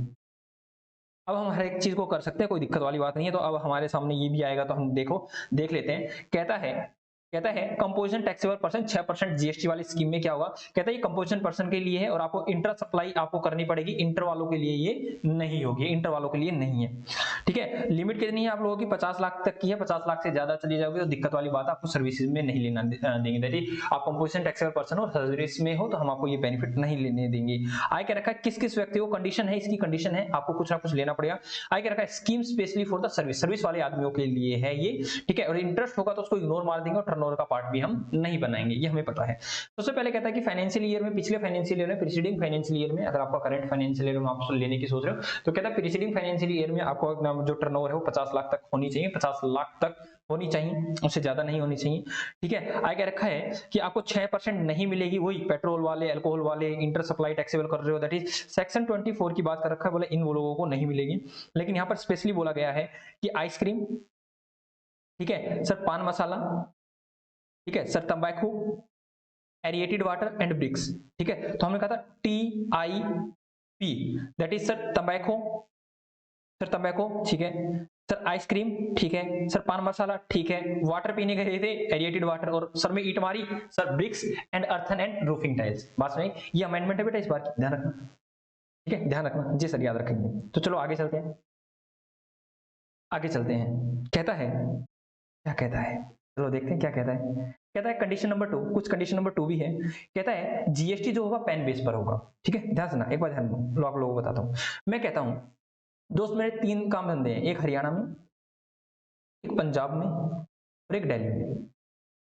A: अब हम हर एक चीज को कर सकते हैं, कोई दिक्कत वाली बात नहीं है। तो अब हमारे सामने ये भी आएगा, तो हम देख लेते हैं। कहता है कंपोजिशन टैक्सेबल पर्सन 6% GST वाली स्कीम में क्या होगा? कहता है ये कंपोजिशन पर्सन के लिए है और आपको इंटर सप्लाई आपको करनी पड़ेगी, इंटर वालों के लिए ये नहीं होगी, इंटर वालों के लिए नहीं है, ठीक है। लिमिट कितनी है आप लोगों की? 50 लाख तक की है। 50 लाख से ज्यादा चली जाओगे तो दिक्कत वाली बात, आपको सर्विसेज में नहीं लेना देंगे। दैट आप कंपोजिशन टैक्सेबल पर्सन और सर्विस में हो तो हम आपको ये बेनिफिट नहीं लेने देंगे। आगे क्या रखा है? किस किस व्यक्ति को कंडीशन है, इसकी कंडीशन है आपको कुछ ना कुछ लेना पड़ेगा। आगे क्या रखा है? Scheme specially for the service वाले आदमियों के लिए है ये, ठीक है। और इंटरेस्ट होगा तो उसको इग्नोर मार देंगे और टर्नओवर का पार्ट भी हम नहीं बनाएंगे, ये हमें पता है। सबसे पहले कहता है कि फाइनेंशियल ईयर में, पिछले फाइनेंशियल ईयर में, प्रीसीडिंग फाइनेंशियल ईयर में, अगर आपका करंट फाइनेंशियल ईयर में आप लेने की सोच रहे हो तो कहता है प्रीसीडिंग फाइनेंशियल ईयर में आपको जो टर्नओवर है वो 50 लाख तक होनी चाहिए, 50 लाख तक होनी चाहिए, उससे ज्यादा नहीं होनी चाहिए, ठीक है। आगे क्या रखा है कि आपको 6% नहीं मिलेगी, वही पेट्रोल वाले, अल्कोहल वाले, इंटर सप्लाई टैक्सेबल कर रहे हो, दैट इज सेक्शन 24 की बात कर रखा है, बोले इन लोगों को नहीं मिलेगी। लेकिन यहाँ पर स्पेशली बोला गया है कि आइसक्रीम, ठीक है सर, पान मसाला, ठीक है सर, तंबाकू, एरिएटेड वाटर एंड ब्रिक्स, ठीक है। तो हमने कहा था TIP, दैट इज सर तंबाकू, सर तंबाकू, ठीक है सर, आइसक्रीम, ठीक है सर, पान मसाला, ठीक है, वाटर पीने गए थे, एरिएटेड वाटर, और सर में ईट मारी sir, bricks and earthen and roofing tiles. बात सुनिए, ये अमेंडमेंट है बेटा, इस बार की ध्यान रखना, ठीक है, ध्यान रखना जी सर, याद रखेंगे। तो चलो आगे चलते हैं, आगे चलते हैं। कहता है, क्या कहता है, चलो देखते हैं क्या कहता है। कहता है कंडीशन नंबर 2, कुछ कंडीशन नंबर 2 भी है। कहता है GST जो होगा पैन बेस पर होगा, ठीक है। ध्यान सुना, एक बार ध्यान दो, आप लोगों को बताता हूँ। मैं कहता हूँ दोस्त, मेरे 3 काम धंधे हैं, एक हरियाणा में, एक पंजाब में और एक दिल्ली में,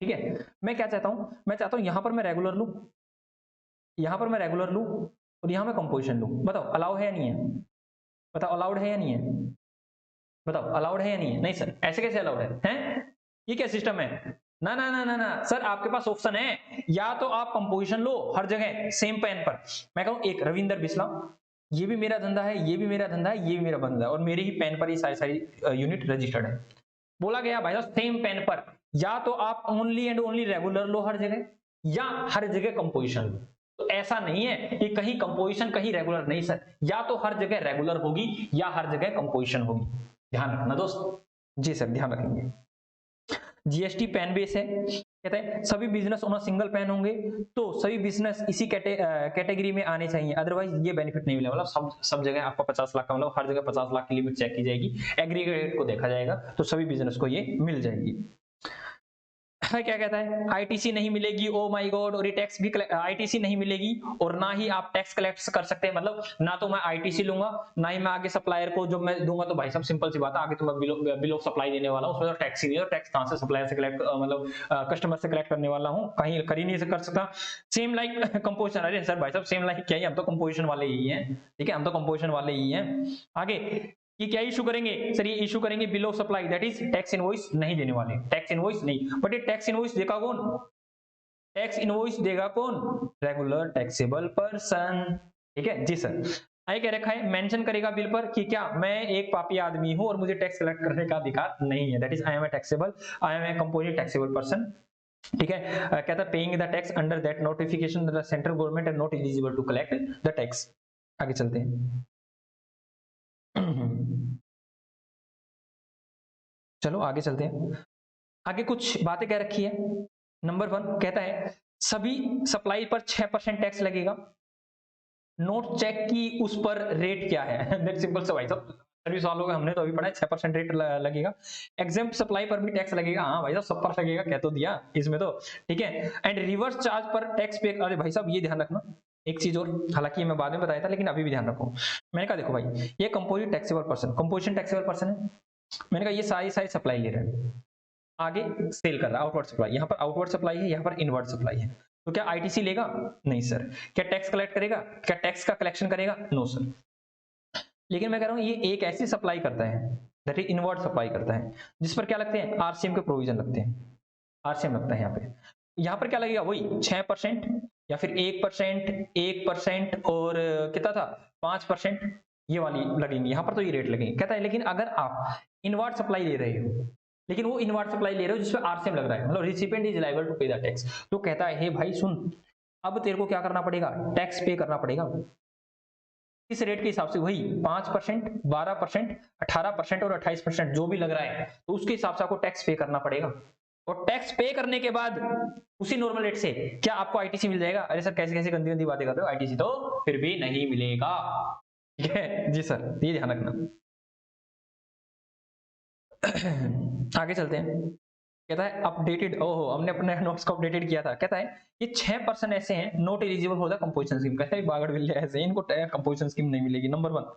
A: ठीक है। मैं क्या चाहता हूँ? मैं चाहता हूँ यहाँ पर मैं रेगुलर लूँ, यहाँ पर मैं रेगुलर लूँ और यहाँ मैं कंपोजिशन लूँ। बताओ अलाउ है या नहीं है? बताओ अलाउड है या नहीं है? बताओ अलाउड है या नहीं है? नहीं सर, ऐसे कैसे अलाउड है? ये क्या सिस्टम है? ना ना ना ना ना सर, आपके पास ऑप्शन है, या तो आप कंपोजिशन लो हर जगह सेम पेन पर। मैं कहूं एक रविंदर बिस्ला, ये भी मेरा धंधा है, ये भी मेरा धंधा है, ये भी मेरा धंधा है, और मेरे ही पेन पर ये सारी सारी यूनिट रजिस्टर्ड है। बोला गया भाई साहब सेम पेन पर या तो आप ओनली एंड ओनली रेगुलर लो हर जगह, या हर जगह कंपोजिशन लो। तो ऐसा नहीं है कि कहीं कंपोजिशन कहीं रेगुलर, नहीं सर, या तो हर जगह रेगुलर होगी या हर जगह कंपोजिशन होगी। ध्यान रखना दोस्त। जी सर, ध्यान रखेंगे। जीएसटी पेन बेस है, कहते हैं सभी बिजनेस ऑन सिंगल पेन होंगे तो सभी बिजनेस इसी कैटेगरी में आने चाहिए, अदरवाइज ये बेनिफिट नहीं मिलेगा। मतलब सब जगह आपका 50 लाख का, मतलब हर जगह 50 लाख की लिमिट चेक की जाएगी, एग्रीगेट को देखा जाएगा तो सभी बिजनेस को ये मिल जाएगी। क्या कहता है, आईटीसी नहीं मिलेगी, ओ माय गॉड, और ये टैक्स भी आईटीसी नहीं मिलेगी और ना ही आप टैक्स कलेक्ट कर सकते हैं। मतलब ना तो मैं आईटीसी लूंगा, ना ही मैं आगे सप्लायर को जो मैं दूंगा, तो भाई साहब सिंपल सी बात है, आगे तो मैं बिल ऑफ सप्लाई देने वाला हूँ, उसमें तो टैक्स ही नहीं है, टैक्स कहां से सप्लायर से कलेक्ट, मतलब कस्टमर से कलेक्ट करने वाला हूँ, कहीं कर ही नहीं कर सकता। सेम लाइक कंपोजिशन, अरे सर भाई साहब सेम लाइक क्या ही, हम तो कंपोजिशन वाले ही हैं, ठीक है, हम तो कंपोजिशन वाले ही हैं। आगे ये क्या इशू करेंगे सर, ये इशू करेंगे bill of supply, that is tax invoice नहीं देने वाले, टैक्स इनवॉइस नहीं। बट ये टैक्स इनवॉइस देगा कौन, टैक्स इनवॉइस देगा कौन, रेगुलर टैक्सेबल पर्सन, ठीक है जी सर। आगे क्या रखा है, मेंशन करेगा बिल पर कि क्या मैं एक पापी आदमी हूं और मुझे टैक्स कलेक्ट करने का अधिकार नहीं है, that is I am a taxable, I am a composite taxable person, ठीक है। कहता है paying the tax under that notification the central government and not eligible to collect the tax. आगे चलते हैं। चलो आगे चलते हैं। आगे कुछ बातें कह रखी है। नंबर 1 कहता है सभी सप्लाई पर 6% टैक्स लगेगा, नोट चेक की उस पर रेट क्या है। दैट सिंपल से भाई साहब सर्विस वालों का हमने तो अभी पढ़ा है 6% रेट लगेगा। एग्जेम्प्ट सप्लाई पर भी टैक्स लगेगा, हाँ भाई साहब सब पर लगेगा, कह तो दिया इसमें तो, ठीक है। एंड रिवर्स चार्ज पर टैक्स पे, अरे भाई साहब ये ध्यान रखना एक चीज और, हालांकि मैं बाद में बताया था लेकिन अभी भी ध्यान रखो। मैंने कहा देखो भाई ये composite taxable person, composition taxable person है, मैंने कहा ये सारी सप्लाई ले रहे हैं, आगे सेल कर रहा है आउटवर्ड सप्लाई, यहाँ पर आउटवर्ड सप्लाई है, यहाँ पर इनवर्ड सप्लाई है, तो क्या आईटीसी लेगा, नहीं सर। क्या टैक्स कलेक्ट करेगा, क्या टैक्स का कलेक्शन करेगा, नो सर। लेकिन मैं कह रहा हूँ ये एक ऐसी सप्लाई करता है दैट इज इनवर्ड सप्लाई करता है, जिस पर क्या लगते हैं, आरसीएम के प्रोविजन लगते हैं, आरसीएम लगता है यहाँ पे। यहाँ पर क्या लगेगा, वही 6% या फिर 1% और कितना था 5%, ये वाली लगेंगी यहाँ पर, तो ये रेट लगेंगे। कहता है लेकिन अगर आप इनवर्ड सप्लाई ले रहे हो, लेकिन वो इनवर्ड सप्लाई ले रहे हो जिसपे आरसीएम लग रहा है, मतलब रिसिपिएंट इज लायबल टू पे द टैक्स, तो कहता है हे भाई सुन, अब तेरे को क्या करना पड़ेगा, टैक्स पे करना पड़ेगा। इस रेट के हिसाब से वही 5%, 12%, 18% और 28% जो भी लग रहा है, तो उसके हिसाब से आपको टैक्स पे करना पड़ेगा। और टैक्स पे करने के बाद उसी नॉर्मल रेट से क्या आपको आईटीसी मिल जाएगा, अरे सर कैसे कैसे गंदी गंदी बातें कर रहे हो, आईटीसी तो फिर भी नहीं मिलेगा, ठीक है जी सर, ये ध्यान रखना। आगे चलते हैं। कहता है अपडेटेड, ओहो हमने अपने नोट्स को अपडेटेड किया था। कहता है ये 6% ऐसे हैं not eligible for the composition scheme. कहता है बागड़ बिल्ले ऐसे इनको कंपोजिशन स्कीम नहीं मिलेगी। नंबर 1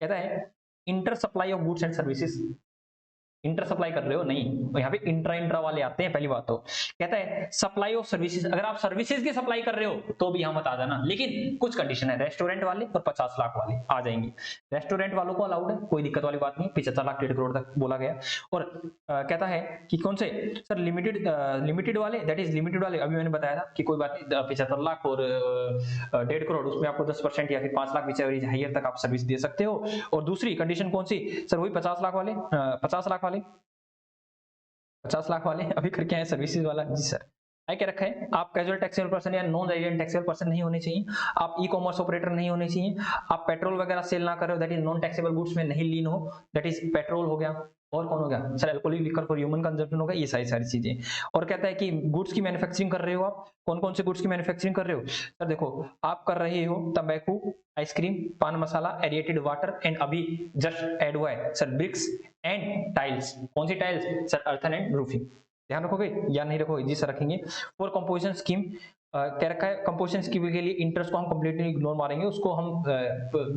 A: कहता है inter supply of goods and services, inter supply कर रहे हो नहीं, यहाँ पे इंट्रा इंट्रा वाले आते हैं पहली बात तो। कहता है सप्लाई ऑफ सर्विसेज, अगर आप सर्विसेज की सप्लाई कर रहे हो तो भी यहाँ मत आ जाना, लेकिन कुछ कंडीशन है, रेस्टोरेंट वाले और 50 लाख वाले आ जाएंगे। रेस्टोरेंट वालों को अलाउड है, कोई दिक्कत वाली बात नहीं, 75 लाख 1.5 करोड़ तक बोला गया। और कहता है कि कौन से सर, लिमिटेड वाले, दैट इज लिमिटेड वाले अभी मैंने बताया था कि कोई बात नहीं, 75 लाख और 1.5 करोड़, उसमें आपको 10% या फिर 5 लाख विच हायर तक आप सर्विस दे सकते हो। और दूसरी कंडीशन कौन सी सर, वही 50 लाख वाले, 50 लाख वाले, 50 लाख वाले अभी करके आए सर्विसेज वाला, जी सर। आई क्या रखा है, आप कैजुअल टैक्सेबल पर्सन या नॉन रेजिडेंट टैक्सेबल पर्सन नहीं होने चाहिए, आप ई कॉमर्स ऑपरेटर नहीं होने चाहिए, आप पेट्रोल वगैरह सेल ना करो, that is non taxable goods में नहीं लीन हो, दैट इज पेट्रोल हो गया, और कौन हो गया sir, alcoholic liquor for human consumption हो गया, ये सारी चीजें। और कहता है कि गुड्स की मैन्युफैक्चरिंग कर रहे हो आप, कौन कौन से गुड्स की मैन्युफैक्चरिंग कर रहे हो सर, देखो आप कर रहे हो तंबाकू, ice cream, pan masala, aerated water and अभी जस्ट ऐड हुआ है सर ब्रिक्स एंड टाइल्स, कौन सी tiles sir, earthen and roofing. ध्यान रखोगे या नहीं रखोगे, जी सर रखेंगे। फॉर कंपोजिशन स्कीम क्या रखा है, कंपोजिशन स्कीम के लिए इंटरेस्ट को हम कंप्लीटली इग्नोर मारेंगे, उसको हम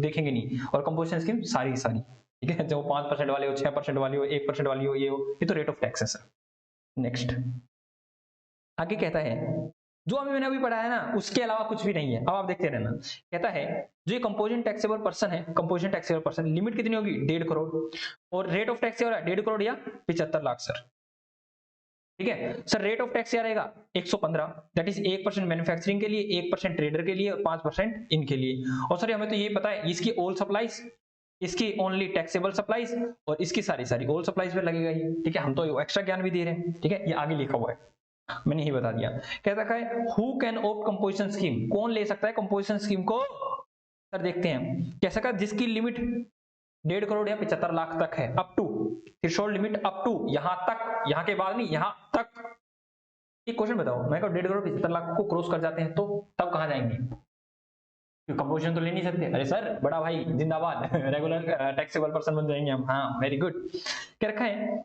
A: देखेंगे नहीं, और कंपोजिशन स्कीम सारी सारी, ठीक है, जो 5% वाली हो, 6% वाली हो, 1% वाली हो, ये हो, ये तो रेट ऑफ टैक्स है सर। नेक्स्ट आगे कहता है जो अभी मैंने अभी पढ़ा है ना, उसके अलावा कुछ भी नहीं है, अब आप देखते रहना। कहता है जो ये कंपोजिशन टैक्सेबल पर्सन है, कंपोजिशन टैक्सेबल पर्सन लिमिट कितनी होगी, 1.5 करोड़, और रेट ऑफ टैक्स हो रहा है 1.5 करोड़ या 75 लाख सर। ठीक है सर। रेट ऑफ टैक्स क्या रहेगा 115, दैट इज 1% मैन्युफैक्चरिंग के लिए, 1% ट्रेडर के लिए और 5% इनके लिए। और सर हमें तो ये पता है इसकी ऑल सप्लाईज, इसकी ओनली टैक्सेबल सप्लाईज और इसकी सारी सारी ऑल सप्लाईज पे लगेगा ये। ठीक है हम तो एक्स्ट्रा ज्ञान भी दे रहे हैं। ठीक है ये आगे लिखा हुआ है, मैंने ही बता दिया। कहता है who can opt composition scheme, कौन ले सकता है कंपोजिशन स्कीम को। सर देखते हैं कैसा का, जिसकी लिमिट 1.5 करोड़ या 75 लाख तक है, up to threshold limit, up to यहां तक, यहां के बाद नहीं यहां तक। एक क्वेश्चन बताओ, मैं 1.5 करोड़ 75 लाख को क्रॉस कर जाते हैं तो तब कहां जाएंगे, कंपोजिशन तो ले नहीं सकते। अरे सर बड़ा भाई जिंदाबाद रेगुलर टैक्सेबल पर्सन बन जाएंगे हम। हाँ वेरी गुड। क्या रखा है,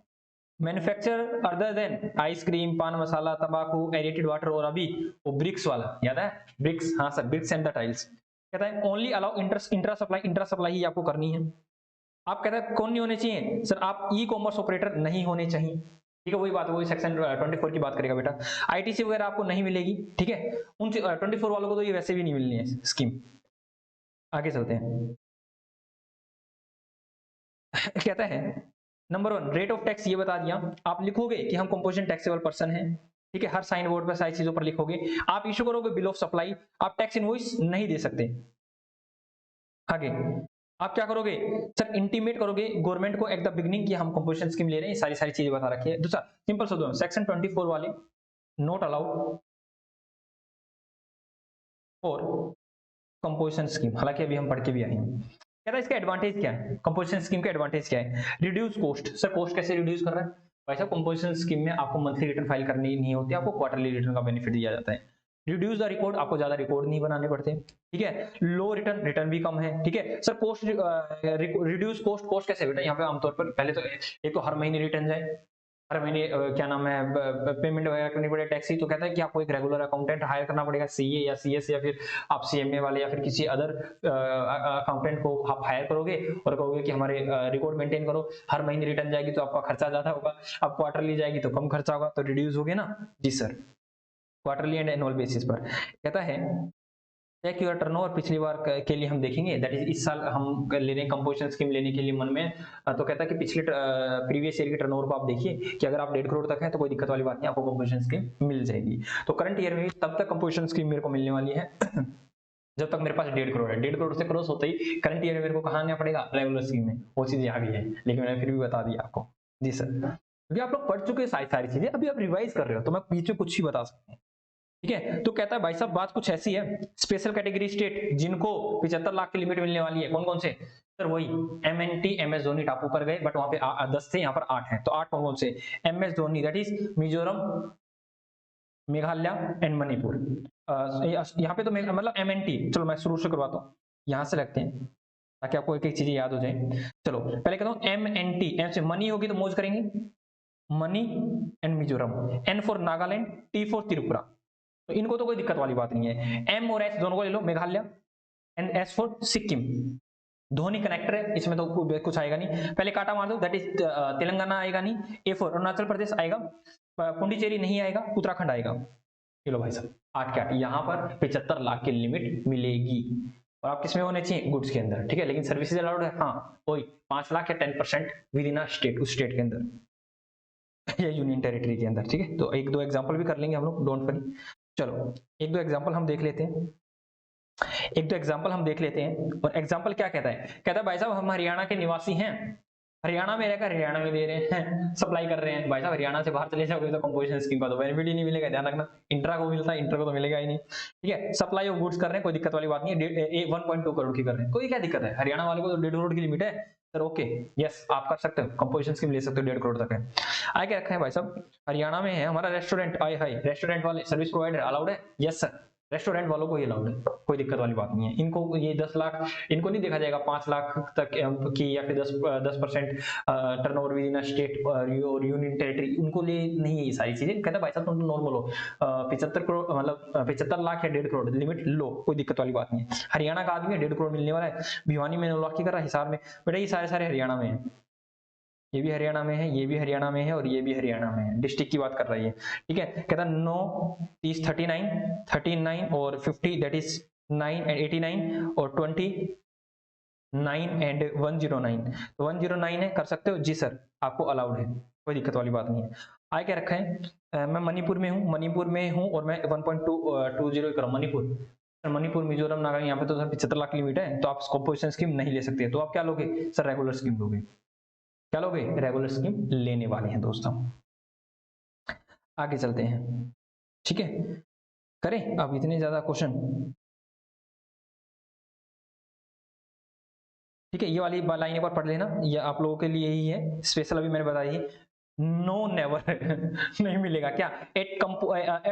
A: manufacture other than ice cream, pan मसाला, तंबाकू, एरेटेड वाटर, और अभी वो ब्रिक्स वाला याद है, ब्रिक्स, हाँ sir bricks and the tiles. कहता है only allow intra supply, intra supply ही आपको करनी है। आप कहता है कौन नहीं होने चाहिए सर, आप ई कॉमर्स ऑपरेटर नहीं होने चाहिए। ठीक है वही बात, वही सेक्शन 24 की बात करेगा बेटा। आईटीसी वगैरह आपको नहीं मिलेगी। ठीक है उन 24 वालों को तो ये वैसे भी नहीं मिलनी है स्कीम। आगे चलते हैं। कहता है नंबर 1 रेट ऑफ टैक्स ये बता दिया, आप लिखोगे कि हम कंपोजिशन टैक्सेबल पर्सन है। ठीक है हर साइन बोर्ड पर सारी चीजों पर लिखोगे। आप इशू करोगे बिल ऑफ सप्लाई, आप टैक्स इनवॉइस नहीं दे सकते। आगे आप क्या करोगे सर, इंटीमेट करोगे गवर्नमेंट को एट द बिगिनिंग कि हम कंपोजिशन स्कीम ले रहे हैं, सारी सारी चीजें बता रखी है। दूसरा सिंपल शब्दों में सेक्शन 24 वाले नॉट अलाउड और कंपोजिशन स्कीम, हालांकि अभी हम पढ़ के भी आए हैं। कहता है इसका एडवांटेज क्या है, कंपोजिशन स्कीम का एडवांटेज क्या है, रिड्यूस कॉस्ट। सर कॉस्ट कैसे रिड्यूस कर रहा है भाई साहब, कंपोजिशन स्कीम में आपको मंथली रिटर्न फाइल करनी नहीं होती, आपको क्वार्टरली रिटर्न का बेनिफिट दिया जाता है। रिड्यूस द रिकॉर्ड, आपको ज्यादा रिकॉर्ड नहीं बनाने पड़ते। ठीक है लो रिटर्न, रिटर्न भी कम है। ठीक है sir cost reduce cost, cost कैसे बेटा, यहाँ पे आमतौर पर पहले तो एक तो हर महीने रिटर्न जाए, हर महीने क्या नाम है पेमेंट वगैरह करनी पड़ेगी टैक्स की। तो कहता है कि आपको एक रेगुलर अकाउंटेंट हायर करना पड़ेगा, सीए या सीएस, या फिर आप सीएमए वाले या फिर किसी अदर अकाउंटेंट को आप हायर करोगे और कहोगे कि हमारे रिकॉर्ड मेंटेन करो। हर महीने रिटर्न जाएगी तो आपका खर्चा ज्यादा होगा, अब क्वार्टरली जाएगी तो कम खर्चा होगा, तो रिड्यूस हो गया ना। जी sir quarterly and annual basis पर। कहता है चेक योर टर्नओवर, पिछली बार के लिए हम देखेंगे, दैट इज इस साल हम ले रहे हैं कंपोजिशन स्कीम लेने के लिए मन में। तो कहता है कि पिछले प्रीवियस ईयर के टर्नओवर को आप देखिए कि अगर आप 1.5 करोड़ तक है तो कोई दिक्कत वाली बात नहीं, आपको कंपोजिशन स्कीम मिल जाएगी। तो करंट ईयर में भी तब तक कंपोजिशन स्कीम मेरे को मिलने वाली है जब तक मेरे पास 1.5 करोड़ है। 1.5 करोड़ से क्रॉस होते ही करंट ईयर में मेरे को कहाँ आना पड़ेगा, रेगुलर स्कीम में। वो चीज आ गई है लेकिन मैंने फिर भी बता दिया आपको। जी सर क्योंकि आप लोग पढ़ चुके हैं सारी चीजें, अभी आप रिवाइज कर रहे हो तो मैं बीच में कुछ ही बता सकता हूँ। ठीक है तो कहता है भाई साहब बात कुछ ऐसी है, स्पेशल कैटेगरी स्टेट जिनको 75 लाख की लिमिट मिलने वाली है, कौन कौन से सर, वही एमएनटी एमएस धोनी टापू पर गए बट वहां पे 10 थे, यहाँ पर 8 हैं। तो 8 कौन कौन से, MS Dhoni that is Mizoram, Meghalaya and Manipur. यहाँ पे तो मतलब एमएनटी, चलो मैं शुरू से करवाता हूँ, यहाँ से लगते हैं ताकि आपको एक एक चीजें याद हो जाए। चलो पहले कहता हूँ एमएनटी, एम से मनी होगी तो मोज करेंगे मनी and Mizoram, N for Nagaland, T for Tripura. तो इनको तो कोई दिक्कत वाली बात नहीं है। एम और एस दोनों को ले लो, Meghalaya, and S for Sikkim. Dhoni connector है इसमें तो कुछ आएगा नहीं, पहले काटा मार दो, दैट इज तेलंगाना आएगा नहीं। ए फॉर अरुणाचल प्रदेश आएगा, पुडुचेरी नहीं आएगा, उत्तराखंड आएगा। चलो भाई साहब 8 के 8 यहाँ पर 75 लाख की लिमिट मिलेगी। और आप किसमें होने चाहिए, गुड्स के अंदर। ठीक है लेकिन सर्विसेज अलाउड है, हाँ वही 5 लाख या 10% विद इन स्टेट, उस स्टेट के अंदर या यूनियन टेरिटरी के अंदर। ठीक है तो एक दो एग्जांपल भी कर लेंगे हम लोग, डोंट वरी। चलो एक दो एग्जांपल हम देख लेते हैं, एक दो एग्जांपल हम देख लेते हैं। और एग्जांपल क्या कहता है, कहता है भाई साहब हम हरियाणा के निवासी हैं, हरियाणा में रहकर हरियाणा में दे रहे हैं सप्लाई कर रहे हैं। भाई साहब हरियाणा से बाहर चले जाओगे तो कंपोजिशन स्कीम का तो बेनिफिट ही नहीं मिलेगा, ध्यान रखना। इंट्रा को मिलता है, इंटर को तो मिलेगा ही नहीं। ठीक है सप्लाई ऑफ गुड्स कर रहे हैं, कोई दिक्कत वाली बात नहीं है। 1.2 करोड़ की कर रहे हैं, कोई क्या दिक्कत है, हरियाणा वाले को तो 1.5 करोड़ की लिमिट है सर। ओके यस आप कर सकते हो, कंपोजिशन स्कीम ले सकते हो, 1.5 करोड़ तक है। आगे रखा है भाई साहब हरियाणा में है हमारा रेस्टोरेंट, आए हाय रेस्टोरेंट वाले सर्विस प्रोवाइडर अलाउड है, यस सर रेस्टोरेंट वालों को ये अलाउड है, कोई दिक्कत वाली बात नहीं है। इनको ये 10 लाख इनको नहीं देखा जाएगा 5 लाख तक की या फिर 10% टर्नओवर विद इन स्टेट और यूनियन टेरिटरी, उनको लिए नहीं है ये सारी चीजें। कहता है भाई साहब तुम नॉर्मल हो, 75 करोड़ मतलब 75 लाख या 1.5 करोड़ लिमिट लो, कोई दिक्कत वाली बात नहीं है। हरियाणा का आदमी 1.5 करोड़ मिलने वाला है, भिवानी में 9 लाख की कर रहा है, हिसार में, बेटा ये सारे सारे हरियाणा में है, ये भी हरियाणा में है, ये भी हरियाणा में है और ये भी हरियाणा में है। डिस्ट्रिक्ट की बात कर रही है। ठीक है कहता 9 30 39 और 50 दैट इज 9 एंड 89 और 29 एंड 109। तो 109 है, कर सकते हो जी सर, आपको अलाउड है, कोई दिक्कत वाली बात नहीं है। आई क्या रखा है, मैं मणिपुर में हूँ और मैं 1.20 कर रहा हूँ मणिपुर। मणिपुर, मिजोरम, नागालैंड, यहाँ पे तो सर 75 लाख लिमिट है, तो आप कंपोजिशन स्कीम नहीं ले सकते। तो आप क्या लोगे सर, रेगुलर स्कीम लोगे। क्या लोगे, रेगुलर स्कीम लेने वाले हैं दोस्तों। आगे चलते हैं, ठीक है, करें अब इतने ज्यादा क्वेश्चन, ठीक है। ये वाली लाइन एक बार पढ़ लेना, ये आप लोगों के लिए ही है स्पेशल, अभी मैंने बताई है। नो नेवर नहीं मिलेगा क्या, a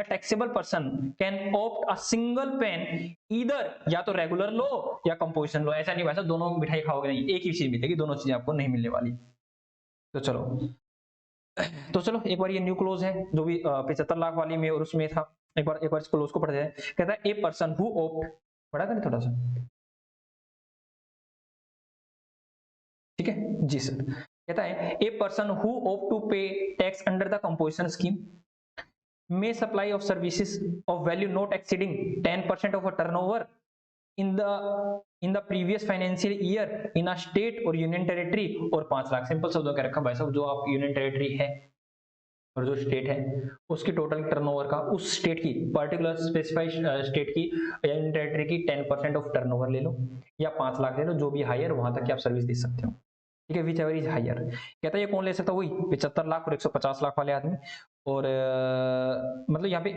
A: taxable person can opt a single PAN either, या तो रेगुलर लो या कंपोजिशन लो। ऐसा नहीं वैसा दोनों मिठाई खाओगे नहीं, एक ही चीज मिलेगी, दोनों चीजें आपको नहीं मिलने वाली। तो चलो एक बार ये न्यू क्लोज है जो भी 75 लाख वाली में और उसमें था, एक बार इस क्लोज को पढ़ जाए। कहता है ए पर्सन हु ऑप्ट, पढ़ा करें थोड़ा सा, ठीक है जी सर। कहता है a person who opt to pay tax under the composition scheme may supply of services of value not exceeding 10% of a turnover in the previous financial year in a state or union territory, और 5 lakh. Simple शब्दों का रखा भाई साहब, जो आप union territory है और जो स्टेट है उसकी टोटल टर्नओवर का, उस स्टेट की पर्टिकुलर स्पेसिफाइड स्टेट की या यूनियन टेरिटरी की 10% ऑफ टर्नओवर ले लो या 5 लाख ले लो, जो भी हायर वहां तक की आप सर्विस दे सकते हो, ठीक है, विच एवर इज हायर। कहता है ये कौन ले सकता है, वही 75 लाख और 150 लाख वाले आदमी। और मतलब यहाँ पे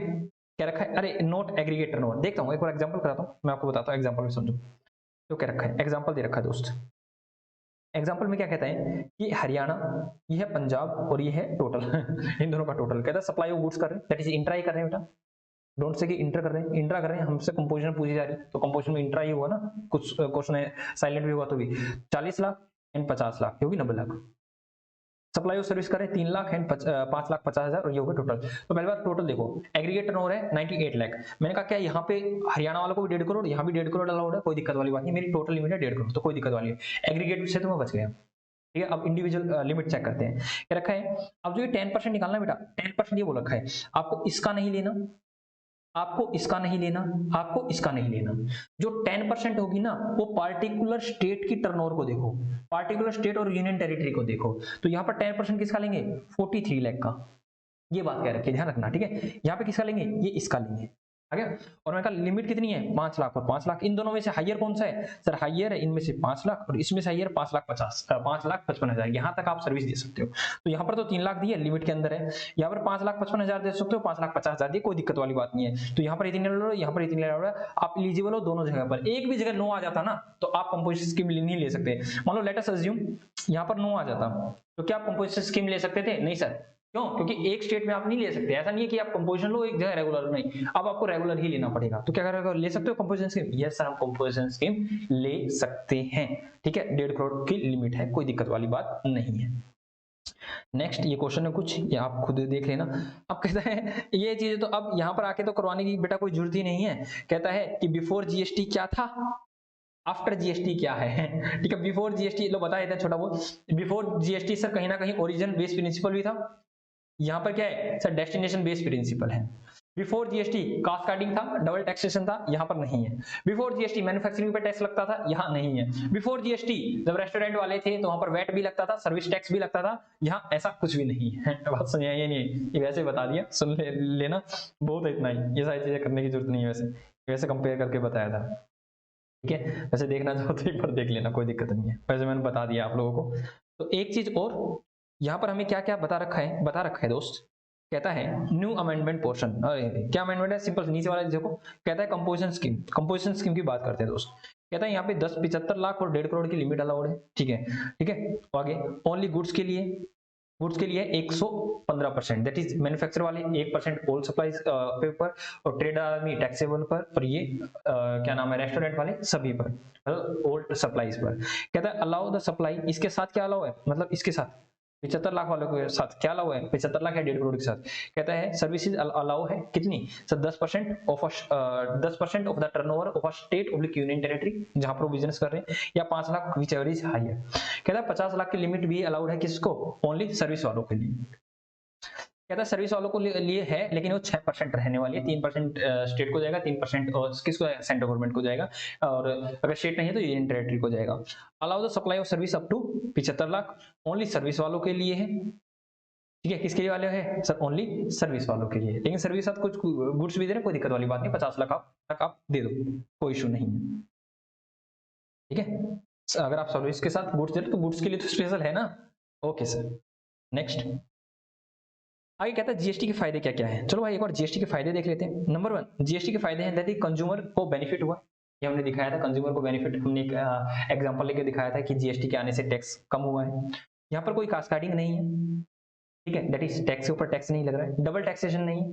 A: क्या रखा है, अरे नोट एग्रीगेट टर्नओवर, देखता हूँ एक बार एग्जांपल कराता हूँ, मैं आपको बताता हूँ एग्जांपल में समझो। तो क्या रखा है, एग्जांपल दे रखा है दोस्त। एग्जांपल में क्या कहता है कि हरियाणा, ये है पंजाब और ये है टोटल इन दोनों का टोटल। कहता है सप्लाई ऑफ गुड्स कर रहे हैं, दैट इज इंट्रा ही कर रहे हैं बेटा, डोंट से कि इंटर कर रहे हैं, इंट्रा कर रहे हैं, हमसे कंपोजिशन पूछी जा रही है तो कंपोजिशन में इंट्रा ही हुआ ना, कुछ क्वेश्चन है साइलेंट भी हुआ तो भी। 40 लाख एंड 50 लाख, ये होगी 90 लाख। सप्लाई ऑफ सर्विस करें 3 लाख एंड 5,50,000 और ये होगा टोटल। तो पहली बार टोटल देखो, एग्रीगेट टर्नओवर है 98 लाख। मैंने कहा क्या यहाँ पे हरियाणा वालों को भी 1.5 करोड़, यहाँ भी 1.5 करोड़ अलाउड है, कोई दिक्कत वाली बात नहीं, मेरी टोटल लिमिट है 1.5 करोड़, तो कोई दिक्कत वाली है, एग्रीगेट से तो मैं बच गया, ठीक है। अब इंडिविजुअल लिमिट चेक करते हैं, क्या रखा है। अब जो ये 10% निकालना बेटा, 10% ये बोल रखा है, आपको इसका नहीं लेना, आपको इसका नहीं लेना, आपको इसका नहीं लेना। जो 10% होगी ना, वो पार्टिकुलर स्टेट की टर्नओवर को देखो, पार्टिकुलर स्टेट और यूनियन टेरिटरी को देखो। तो यहाँ पर 10% किसका लेंगे, 43 लाख का, ये बात क्या रखिए ध्यान रखना, ठीक है। यहाँ पे किसका लेंगे, ये इसका लेंगे, आ गया। और मैंने कहा लिमिट कितनी है, 5 लाख और 5 लाख, इन दोनों में से हाइयर कौन सा है सर, हाइयर है इनमें से 5 लाख और इसमें से हाइयर 5,55,000, यहाँ तक आप सर्विस दे सकते हो। तो यहाँ पर तो 3 लाख दिए, लिमिट के अंदर है, यहाँ पर 5,55,000 दे सकते हो, 5,50,000 दिए, कोई दिक्कत वाली बात नहीं है। तो यहाँ पर इतने ले लो, यहाँ पर इतने ले लो, आप एलिजिबल हो दोनों जगह पर। एक भी जगह नो आ जाता ना तो आप कंपोजिशन स्कीम नहीं ले सकते। मान लो लेट अस अज्यूम यहाँ पर नो आ जाता, तो क्या आप कंपोजिशन स्कीम ले सकते थे, नहीं सर, क्यों, क्योंकि एक स्टेट में आप नहीं ले सकते, ऐसा नहीं है कि आप कंपोजिशन लो एक जगह रेगुलर नहीं, अब आपको रेगुलर ही लेना पड़ेगा। तो क्या करेगा, ले सकते हो कंपोजिशन स्कीम, यस सर हम कंपोजिशन स्कीम ले सकते हैं, ठीक है, 1.5 करोड़ की लिमिट है, कोई दिक्कत वाली बात नहीं है। नेक्स्ट ये क्वेश्चन है कुछ, ये आप खुद देख लेना। अब कहता है ये चीज तो अब यहाँ पर आके तो करवाने की बेटा कोई जरूरत ही नहीं है। कहता है कि बिफोर जीएसटी क्या था, आफ्टर जीएसटी क्या है, ठीक है। बिफोर जीएसटी लो बता देते हैं छोटा बहुत। बिफोर जीएसटी सर कहीं ना कहीं ओरिजिन बेस प्रिंसिपल भी था, यहाँ पर क्या है सर, डेस्टिनेशन बेस्ड प्रिंसिपल है। बिफोर जीएसटी कास्केडिंग था, डबल टैक्सेशन था, यहाँ पर नहीं है। बिफोर जीएसटी मैन्युफैक्चरिंग पे टैक्स लगता था, यहाँ नहीं है। बिफोर जीएसटी जब रेस्टोरेंट वाले थे तो वहां पर वैट भी लगता था, सर्विस टैक्स भी लगता था, यहाँ ऐसा कुछ भी नहीं है। बात सुनिए, ये नहीं, ये वैसे बता दिया, सुन लेना, बहुत है इतना ही, ये सारी चीजें करने की जरूरत नहीं है, वैसे कंपेयर करके बताया था, ठीक है। वैसे देखना चाहो तो एक बार देख लेना, कोई दिक्कत नहीं है, वैसे मैंने बता दिया आप लोगों को। तो एक चीज और, यहाँ पर हमें क्या क्या बता रखा है दोस्त। कहता है न्यू अमेंडमेंट पोर्शन, अरे क्या अमेंडमेंट है, सिंपल नीचे वाला देखो, कहता है कंपोजिशन स्कीम की बात करते हैं दोस्त। कहता है यहाँ पे 75 लाख और 1.5 करोड़ की लिमिट अलाउड है, ठीक है, ठीक है। तो आगे ओनली गुड्स के लिए 115%, दैट इज मैन्युफैक्चर वाले 1% ऑल सप्लाईज पे पर, और ट्रेड आदमी टैक्सेबल पर, और ये क्या नाम है रेस्टोरेंट वाले सभी पर, मतलब ओल्ड सप्लाईज पर। कहता है अलाउ द सप्लाई, इसके साथ क्या अलाउ है, मतलब इसके साथ 75 लाख वालों के साथ क्या अलाउ है, 75 लाख या 1.5 करोड़ के साथ। कहता है सर्विसेज अलाउ है कितनी sir, 10% of the turnover of a state oblique union territory जहां पर वो बिजनेस कर रहे हैं, या 5 lakh whichever is higher. कहता है 50 लाख की लिमिट भी अलाउड है, किसको, ओनली सर्विस वालों के लिए। कहता है सर्विस वालों को लिए है, लेकिन वो 6% रहने वाली है, 3% स्टेट को जाएगा, 3% किसको सेंट्रल गवर्नमेंट को जाएगा, और अगर स्टेट नहीं है तो यूनियन टेरिटरी को जाएगा। Allow the supply of service up to 75 lakh, only service वालों के लिए है, ठीक है, किसके लिए वाले है सर? ओनली सर्विस वालों के लिए। लेकिन सर्विस साथ कुछ गुड्स भी दे रहे, कोई दिक्कत वाली बात नहीं, 50 लाख तक आप दे दो, कोई इशू नहीं है। ठीक है, अगर आप सर्विस के साथ गुड्स दे रहे तो गुड्स के लिए तो स्पेशल है ना। ओके सर, नेक्स्ट आगे कहता है जीएसटी के फायदे क्या क्या है। चलो भाई एक बार जीएसटी के फायदे देख लेते हैं। नंबर 1 जीएसटी के फायदे हैं दैट कंज्यूमर को बेनिफिट हुआ, ये हमने दिखाया था, कंज्यूमर को बेनिफिट हमने एक एग्जांपल लेके दिखाया था कि जीएसटी के आने से टैक्स कम हुआ है। यहाँ पर कोई कास्केडिंग नहीं है, ठीक है, दैट इज टैक्स के ऊपर टैक्स नहीं लग रहा है, डबल टैक्सेशन नहीं है।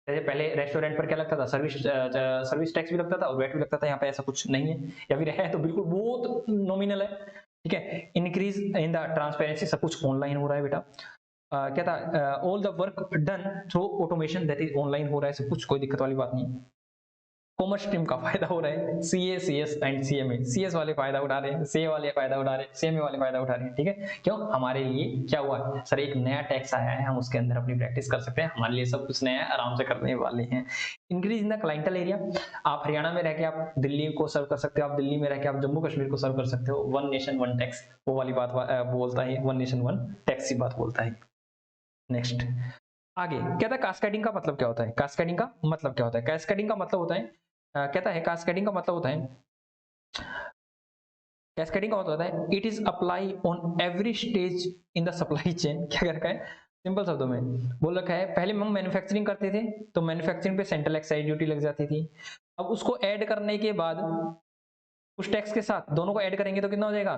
A: जैसे पहले रेस्टोरेंट पर क्या लगता था, सर्विस टैक्स भी लगता था और वैट भी लगता था, यहाँ पे ऐसा कुछ नहीं है, या फिर है तो बिल्कुल बहुत नॉमिनल है। ठीक है, इंक्रीज इन द ट्रांसपेरेंसी, सब कुछ ऑनलाइन हो रहा है बेटा। क्या था, all the work done through automation, that is online हो रहा है सब कुछ, कोई दिक्कत वाली बात नहीं है। कॉमर्स स्ट्रीम का फायदा हो रहा है, CA CS and CMA, CS वाले फायदा उठा रहे हैं, सीए वाले फायदा उठा रहे हैं, सीएमए वाले फायदा उठा रहे हैं। ठीक है, क्यों? हमारे लिए क्या हुआ सर, एक नया टैक्स आया है, हम उसके अंदर अपनी प्रैक्टिस कर सकते हैं, हमारे लिए सब कुछ नया है, आराम से करने वाले हैं। Increase in the clientele area, आप हरियाणा में रह के आप दिल्ली को सर्व कर सकते हो, आप दिल्ली में रह के आप जम्मू कश्मीर को सर्व कर सकते हो। वन नेशन वन टैक्स, वो वाली बात बोलता है, वन नेशन वन टैक्स की बात बोलता है। नेक्स्ट आगे कहता है कास्केडिंग का मतलब क्या होता है, कास्केडिंग का मतलब क्या होता है? कास्केडिंग का मतलब होता है, कहता है कास्केडिंग का मतलब होता है, कैस्केडिंग का मतलब होता है it is apply on every stage in the supply chain. क्या कर रखा है, सिंपल शब्दों में बोल रखा है, पहले हम मैन्युफैक्चरिंग करते थे तो मैन्युफैक्चरिंग पे सेंट्रल एक्साइज ड्यूटी लग जाती थी, अब उसको ऐड करने के बाद उस टैक्स के साथ दोनों को ऐड करेंगे तो कितना हो जाएगा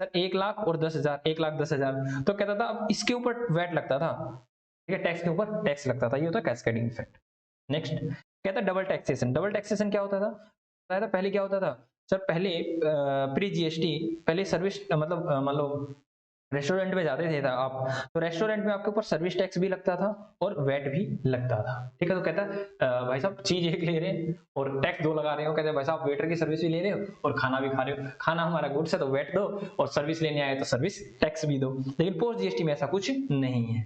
A: सर, 1 लाख और 10,000, 1,10,000। तो कहता था अब इसके ऊपर वैट लगता था, ठीक है, टैक्स के ऊपर टैक्स लगता था, ये होता है कैस्केडिंग इफेक्ट। नेक्स्ट कहता है डबल टैक्सेशन, डबल टैक्सेशन क्या होता था, बताया था पहले क्या होता था सर, पहले प्री जीएसटी, पहले सर्विस मतलब मान लो रेस्टोरेंट में जाते थे था आप, तो रेस्टोरेंट में आपके ऊपर सर्विस टैक्स भी लगता था और वैट भी लगता था। ठीक है, तो कहता है भाई साहब चीज एक ले रहे हैं और टैक्स 2 लगा रहे हो, कहते हैं भाई साहब वेटर की सर्विस भी ले रहे हो और खाना भी खा रहे हो, खाना हमारा गुड्स है तो वैट दो, और सर्विस लेने आए तो सर्विस टैक्स भी दो। लेकिन पोस्ट जीएसटी में ऐसा कुछ नहीं है।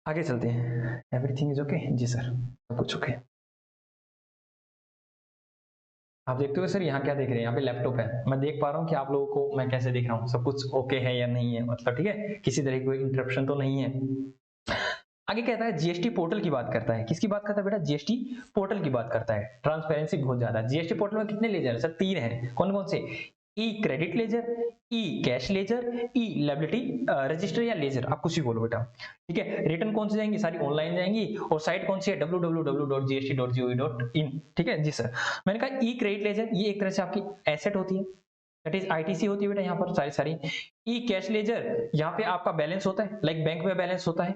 A: आगे चलते हैं, एवरीथिंग इज ओके जी सर, सब कुछ ओके। आप देखते हो सर, यहाँ क्या देख रहे हैं, यहाँ पे लैपटॉप है, मैं देख पा रहा हूँ कि आप लोगों को मैं कैसे देख रहा हूँ, सब कुछ ओके है या नहीं है, मतलब ठीक है, किसी तरह की कोई इंटरप्शन तो नहीं है। आगे कहता है जीएसटी पोर्टल की बात करता है, किसकी बात करता है बेटा, जीएसटी पोर्टल की बात करता है। ट्रांसपेरेंसी बहुत ज्यादा है जीएसटी पोर्टल में, कितने लेजर सर, 3 हैं, कौन कौन से, ई क्रेडिट लेजर, ई कैश लेजर, ई लायबिलिटी रजिस्टर या लेजर, आप कुछ भी बोलो बेटा। ठीक है, रिटर्न कौन सी जाएंगी, सारी ऑनलाइन जाएंगी, और साइट कौन सी है, www.gst.gov.in। ठीक है जी सर, मैंने कहा ई क्रेडिट लेजर, ये एक तरह से आपकी एसेट होती है, दैट इज आईटीसी होती है बेटा, यहाँ पर सारी सारी। ई कैश लेजर, यहाँ पे आपका बैलेंस होता है, लाइक बैंक में बैलेंस होता है,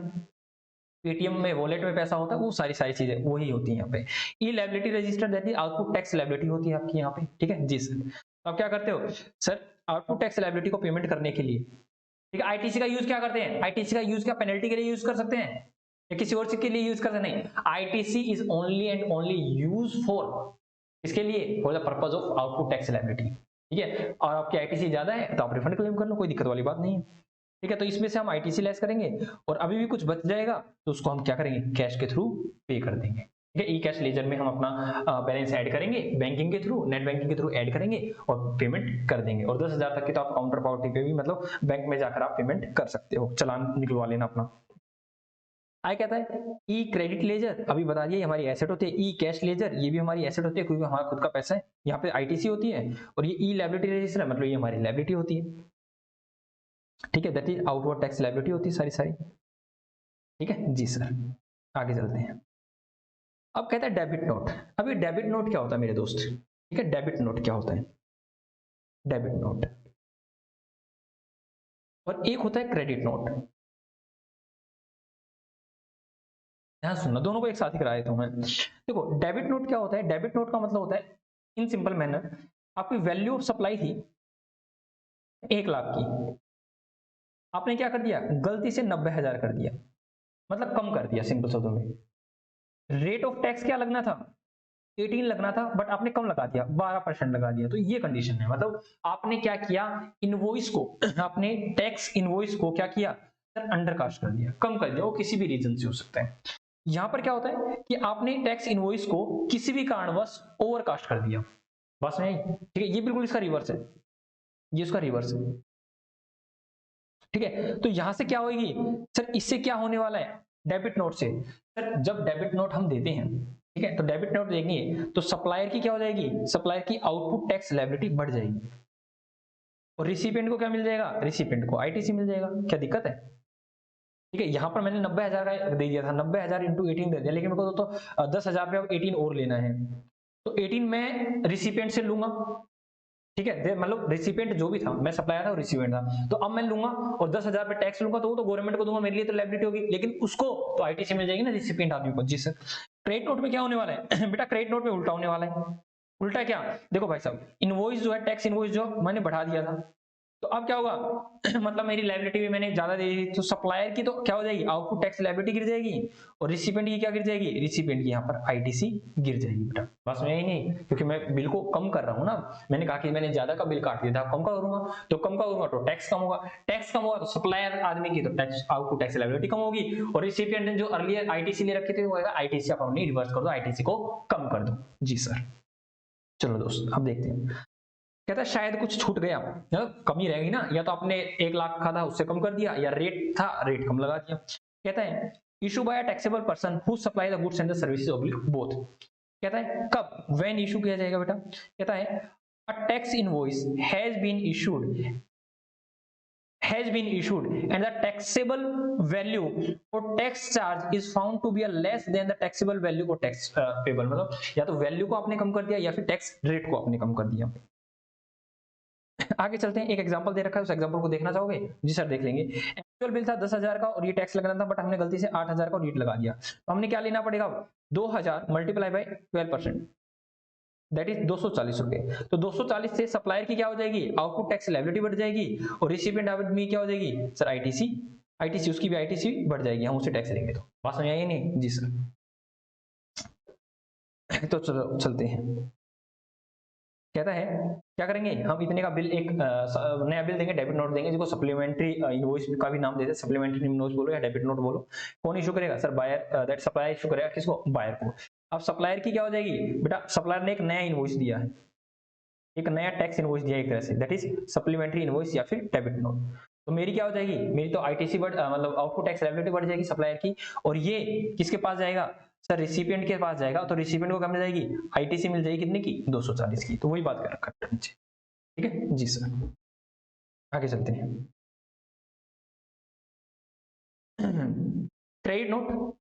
A: पेटीएम में वॉलेट में पैसा होता है, वो सारी सारी चीजें वही होती है यहाँ पे। E liability register, that is output tax liability होती है आपकी यहाँ पे। ठीक है जी सर, तो आप क्या करते हो सर, आउटपुट टैक्स लायबिलिटी को पेमेंट करने के लिए, ठीक है, आईटीसी का यूज क्या करते हैं, आईटीसी का यूज क्या पेनल्टी के लिए यूज कर सकते हैं या किसी और चीज के लिए यूज कर सकते नहीं, ITC is only and only use for, इसके लिए for the purpose of output tax liability. ठीक है, और आपकी आईटीसी ज्यादा है तो आप रिफंड क्लेम कर लो, कोई दिक्कत वाली बात नहीं है। ठीक है, तो इसमें से हम आईटीसी लेस करेंगे और अभी भी कुछ बच जाएगा तो उसको हम क्या करेंगे, कैश के थ्रू पे कर देंगे। ठीक है, ई कैश लेजर में हम अपना बैलेंस ऐड करेंगे, बैंकिंग के थ्रू, नेट बैंकिंग के थ्रू ऐड करेंगे और पेमेंट कर देंगे, और 10,000 तक की तो आप काउंटर पार्टी पे भी मतलब बैंक में जाकर आप पेमेंट कर सकते हो, चलान निकलवा लेना अपना। आगे कहता है ई क्रेडिट लेजर, अभी बता दिए हमारी एसेट होती है, ई कैश लेजर ये भी हमारी एसेट होती है क्योंकि हमारा खुद का पैसा है, यहाँ पे आईटीसी होती है, और ये ई लायबिलिटी रजिस्टर मतलब ये हमारी लायबिलिटी होती है। ठीक है, that is outward tax liability होती है सारी सारी। ठीक है जी सर, आगे चलते हैं। अब कहता है डेबिट नोट, अभी डेबिट नोट क्या होता है मेरे दोस्त, ठीक है, डेबिट नोट क्या होता है, डेबिट नोट, और एक होता है क्रेडिट नोट। ध्यान सुनना, दोनों को एक साथ ही करा देता हूं मैं। देखो डेबिट नोट क्या होता है, डेबिट नोट का मतलब होता है इन सिंपल मैनर, आपकी वैल्यू ऑफ सप्लाई थी 1 लाख की, आपने क्या कर दिया, गलती से 90,000 कर दिया, मतलब कम कर दिया सिंपल शब्दों में। रेट ऑफ टैक्स क्या लगना था, 18 लगना था, बट आपने कम लगा दिया, 12% लगा दिया, तो ये कंडीशन है, मतलब आपने क्या किया, इनवॉइस को, आपने टैक्स इनवॉइस को क्या किया सर, अंडरकास्ट कर दिया, कम कर दिया, वो किसी भी रीजन से हो सकता है। यहां पर क्या होता है कि आपने टैक्स इनवॉइस को किसी भी कारणवश ओवरकास्ट कर दिया, बस नहीं, ठीक है, ये बिल्कुल इसका रिवर्स है, ये इसका रिवर्स है। ठीक है, तो यहां से क्या होगी सर, इससे क्या होने वाला है, डेबिट नोट से। सर जब डेबिट नोट हम देते हैं, ठीक है, तो डेबिट नोट देंगे तो सप्लायर की क्या हो जाएगी, सप्लायर की आउटपुट टैक्स लायबिलिटी बढ़ जाएगी, और रिसिपिएंट को क्या मिल जाएगा, रिसिपिएंट को आईटीसी मिल जाएगा। क्या दिक्कत है? ठीक है, यहाँ पर मैंने 90,000 का दे दिया था, 90,000 इंटू 18 दे दिया, लेकिन मेरे को तो 10,000 पे अब 18 और लेना है, तो 18 मैं रिसिपिएंट से लूंगा। ठीक है, मतलब रिसिपिएंट जो भी था, मैं सप्लायर था और रिसिपिएंट था, तो अब मैं लूंगा और 10,000 पे टैक्स लूंगा, तो वो तो गवर्नमेंट को दूंगा, मेरे लिए तो लायबिलिटी होगी, लेकिन उसको तो आईटीसी मिल जाएगी ना, रिसिपिएंट आदमी को। जी सर। क्रेडिट नोट में क्या होने वाला है बेटा, क्रेडिट नोट में उल्टा होने वाला है। उल्टा क्या, देखो भाई साहब, इनवॉइस जो है, टैक्स इनवॉइस जो मैंने बढ़ा दिया था, तो अब क्या होगा मतलब मेरी लायबिलिटी भी मैंने ज्यादा दे दी, तो सप्लायर की तो क्या हो जाएगी, आउटपुट टैक्स लायबिलिटी गिर जाएगी, और रिसिपिएंट की क्या गिर जाएगी, रिसिपिएंट की यहाँ पर आईटीसी गिर जाएगी बेटा। बस मैं ही नहीं, क्योंकि मैं बिल को कम कर रहा हूँ ना, मैंने कहा कि मैंने ज्यादा का बिल काट दिया था, कम करूंगा, तो कम करूंगा तो टैक्स कम होगा, टैक्स कम होगा तो सप्लायर आदमी की तो टैक्स, आउटपुट टैक्स लायबिलिटी कम होगी, और रिसिपिएंट ने जो अर्लियर आईटीसी ले रखी थी वो आईटीसी आप अपनी रिवर्स कर दो, आईटीसी को कम कर दो। जी सर। चलो दोस्त अब देखते हैं, कहता है शायद कुछ छूट गया, कमी रहेगी ना, या तो आपने 1 लाख का था उससे कम कर दिया, या रेट था रेट कम लगा दिया। कहता है issue by a taxable person who supply the goods and the services oblique both. कहता है कब, व्हेन इशू किया जाएगा बेटा, कहता है a tax invoice has been issued and the taxable value for tax charge is found to be a less than the taxable value for tax payable। मतलब या तो वैल्यू को आपने कम कर दिया या फिर टैक्स रेट को आपने कम कर दिया। आगे चलते हैं, एक एग्जांपल दे रखा है, उस एग्जांपल को देखना चाहोगे? जी सर देख लेंगे। एक्चुअल बिल था 10,000 का और ये टैक्स लगना था, बट हमने गलती से 8,000 का रेट लगा दिया, तो हमने क्या लेना पड़ेगा, 2,000 मल्टीप्लाई बाय 12%, दैट इज 240 रुपए। तो 240 से सप्लायर की क्या हो जाएगी, आउटपुट टैक्स लायबिलिटी बढ़ जाएगी, और रिसिपिएंट आदमी क्या हो जाएगी सर, आईटीसी, आईटीसी उसकी भी आईटीसी बढ़ जाएगी, हम उसे टैक्स लेंगे। तो बात समझ आई नहीं? जी सर। तो चलो चलते हैं, कहता है क्या करेंगे हम, इतने का बिल, एक नया बिल देंगे, डेबिट नोट देंगे, जिसको सप्लीमेंट्री इनवॉइस का भी नाम देते हैं, सप्लीमेंट्री इनवॉइस बोलो या डेबिट नोट बोलो। कौन इशू करेगा sir, buyer, that supplier issue करेगा, किसको, बायर को। अब सप्लायर की क्या हो जाएगी बेटा, सप्लायर ने एक नया इनवॉइस दिया है, एक नया टैक्स इनवॉइस दिया एक तरह से, दैट इज सप्लीमेंट्री इनवॉइस या फिर डेबिट नोट। तो मेरी क्या हो जाएगी, मेरी तो आईटीसी बढ़, मतलब आउटपुट टैक्स लायबिलिटी बढ़ जाएगी सप्लायर की, और ये किसके पास जाएगा सर, रिसिपिएंट के पास जाएगा, तो रिसिपिएंट को क्या मिल जाएगी, आईटीसी मिल जाएगी कितने की, 240 की। तो वही बात कर रखा है नीचे। ठीक है जी सर। आगे चलते हैं। क्रेडिट नोट,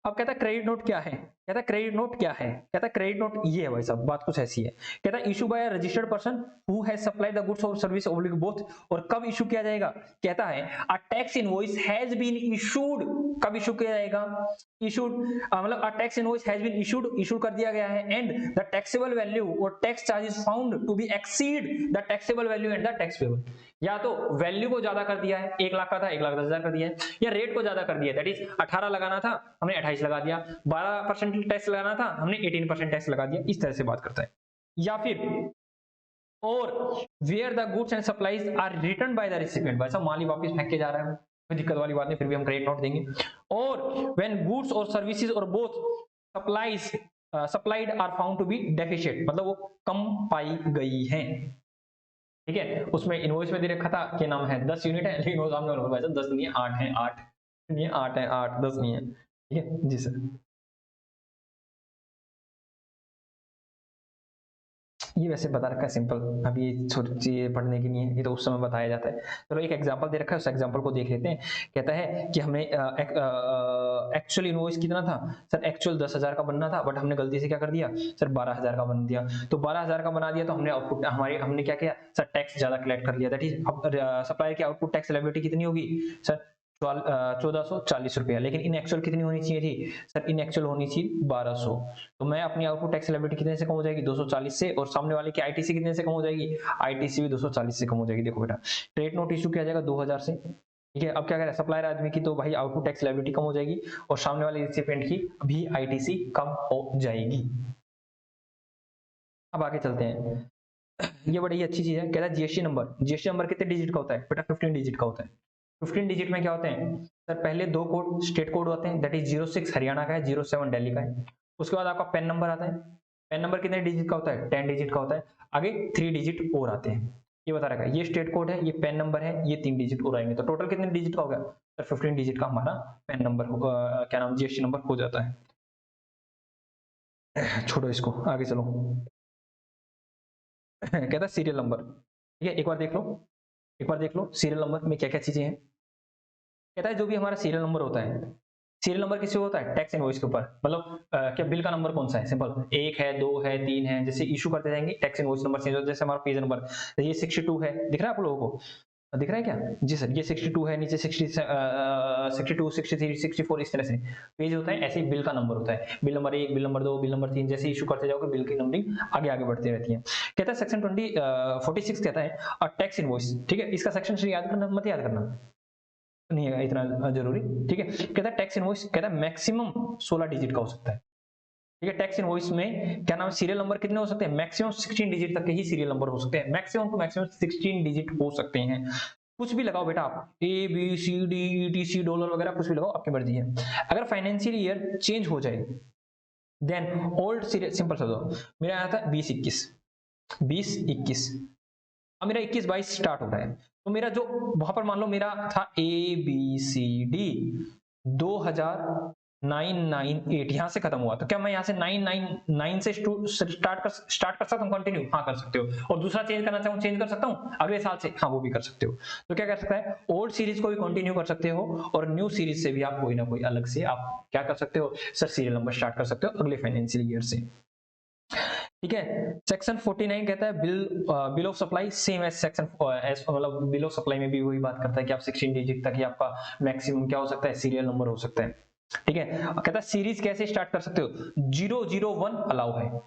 A: अब कहता है क्रेडिट नोट क्या है, कहता है क्रेडिट नोट क्या है, कहता है क्रेडिट नोट ये है भाई साहब, बात कुछ ऐसी है। कहता है issue by a registered person who has supplied the goods और सर्विस ऑब्लिक बोथ, और कब इशू किया जाएगा, कहता है a tax invoice has been issued, कब इशू किया जाएगा, इशूड, मतलब a tax invoice has been issued, issue कर दिया गया है, एंड द टैक्सेबल वैल्यू और tax charge is found to be exceed the taxable value and the tax payable. या तो वैल्यू को ज्यादा कर दिया है, 1 लाख का था 1,10,000 कर दिया है, या रेट को ज्यादा कर दिया, दैट इज 18 लगाना था हमने 28 लगा दिया, 12% टैक्स लगाना था हमने 18% टैक्स लगा दिया, इस तरह से बात करता है। या फिर और where the goods and supplies are return by the recipient, वैसा माल ही वापस फेंक के जा रहा है, कोई दिक्कत वाली बात नहीं, फिर भी हम क्रेडिट नोट देंगे। और व्हेन गुड्स और सर्विसेज और both supplies supplied are found to be deficient, मतलब वो कम पाई गई हैं। ठीक है, उसमें इनवॉइस में दे रखा था क्या नाम है, 10 यूनिट है, लेकिन वो सामने 10 नहीं है, 8 है, 8 नहीं है, 8 है, 8 10 नहीं है। ठीक है जी सर। ये वैसे बता रखा है सिंपल, अभी छोटी चीजें पढ़ने की नहीं है, ये तो उस समय बताया जाता है। चलो एक एग्जांपल दे रखा है, उस एग्जांपल को देख लेते हैं। कहता है कि हमें एक्चुअल इनवॉइस कितना था सर, एक्चुअल 10,000 का बनना था, बट हमने गलती से क्या कर दिया सर, 12,000 का बन दिया। तो 12,000 का बना दिया तो हमने आउटपुट, हमारे हमने क्या किया सर, टैक्स ज्यादा कलेक्ट कर लिया, दैट इज सप्लायर की आउटपुट टैक्स लायबिलिटी कितनी होगी सर, 1,440 रुपया, लेकिन इन एक्चुअल कितनी होनी चाहिए थी सर, इन एक्चुअल होनी चाहिए 1,200। तो मैं अपनी आउटपुट टैक्स लायबिलिटी कितने से कम हो जाएगी, 240 से, और सामने वाले की आईटीसी कितने से कम हो जाएगी, आईटीसी भी 240 से कम हो जाएगी। देखो बेटा, क्रेडिट नोट इशू किया जाएगा 2,000 से, ठीक है। अब क्या कह रहा है, सप्लायर आदमी की तो भाई आउटपुट टैक्स लायबिलिटी कम हो जाएगी, और सामने वाले रिसिपिएंट की भी आईटीसी कम हो जाएगी। अब आगे चलते हैं, ये बड़ी अच्छी चीज है। कह रहा है जीएसटी नंबर, जीएसटी नंबर कितने डिजिट का होता है बेटा, 15 डिजिट का होता है। 15 डिजिट में क्या होते हैं सर, पहले 2 कोड स्टेट कोड होते हैं, दैट इज 06 हरियाणा का है, 07 दिल्ली का है। उसके बाद आपका पैन नंबर आता है, पैन नंबर कितने डिजिट का होता है, 10 डिजिट का होता है। आगे 3 डिजिट और आते हैं, ये बता रखा है, ये स्टेट कोड है, ये पैन नंबर है, ये 3 डिजिट और आएंगे। तो टोटल कितने डिजिट का हो गया सर? 15 डिजिट का हमारा पैन नंबर क्या नाम जीएसटी नंबर हो जाता है। छोड़ो इसको, आगे चलो। कहता है सीरियल नंबर, ठीक है, एक बार देख लो, एक बार देख लो सीरियल नंबर में क्या क्या चीजें हैं। कहता है जो भी हमारा सीरियल नंबर होता है, सीरियल नंबर किसी होता है टैक्स इनवॉइस के ऊपर, मतलब क्या बिल का नंबर कौन सा है, सिंपल 1 है, 2 है, 3 है, जैसे इशू करते जाएंगे टैक्स इनवॉइस नंबर चेंज होता है। जैसे हमारा पेज नंबर ये 62 है, दिख रहा है आप लोगों को, दिख रहा है क्या? जी सर, ये 62 है, नीचे 60 62 63 64 इस तरह से पेज होता है। ऐसे ही बिल का नंबर होता है, bill number 1, bill number 2, bill number 3, जैसे इशू करते जाओगे बिल की नंबरिंग आगे आगे बढ़ती रहती है। कहता है सेक्शन 46 कहता है टैक्स इनवॉइस, ठीक है, इसका सेक्शन याद करना मत, याद करना नहीं है इतना जरूरी, ठीक है। कहता है टैक्स इनवॉइस, कहता है मैक्सिमम 16 डिजिट का हो सकता है, ठीक है। टैक्स इनवॉइस में क्या नाम है, सीरियल नंबर कितने हो सकते हैं? मैक्सिमम 16 डिजिट तक के ही सीरियल नंबर हो सकते हैं, मैक्सिमम टू मैक्सिमम 16 डिजिट हो सकते हैं। कुछ भी लगाओ बेटा आप, A B C D ETC dollar वगैरह कुछ भी लगाओ, आपकी मर्जी है। अगर फाइनेंशियल ईयर चेंज हो जाए देन ओल्ड सीरियल, सिंपल समझो, मेरा आया था 20-21, अब मेरा 21-22 स्टार्ट हो रहा है, तो मेरा जो वहां पर मान लो मेरा था ABCD 2009-98 यहां से खत्म हुआ, तो क्या मैं यहां से 999 से स्टार्ट कर सकता हूँ कंटिन्यू? हाँ कर सकते हो। और दूसरा चेंज करना चाहूँ, चेंज कर सकता हूँ अगले साल से? हाँ वो भी कर सकते हो। तो क्या कर सकता है, ओल्ड सीरीज को भी कंटिन्यू कर सकते हो और न्यू सीरीज से भी आप कोई ना कोई अलग से आप क्या कर सकते हो सर, सीरियल नंबर स्टार्ट कर सकते हो अगले फाइनेंशियल ईयर से, ठीक है। सेक्शन 49 कहता है bill of supply same as section मतलब बिल ऑफ सप्लाई में भी वही बात करता है कि आप 16 डिजिट तक ही आपका मैक्सिमम क्या हो सकता है, सीरियल नंबर हो सकता है, ठीक है। कहता है सीरीज कैसे स्टार्ट कर सकते हो, 001 अलाउ है,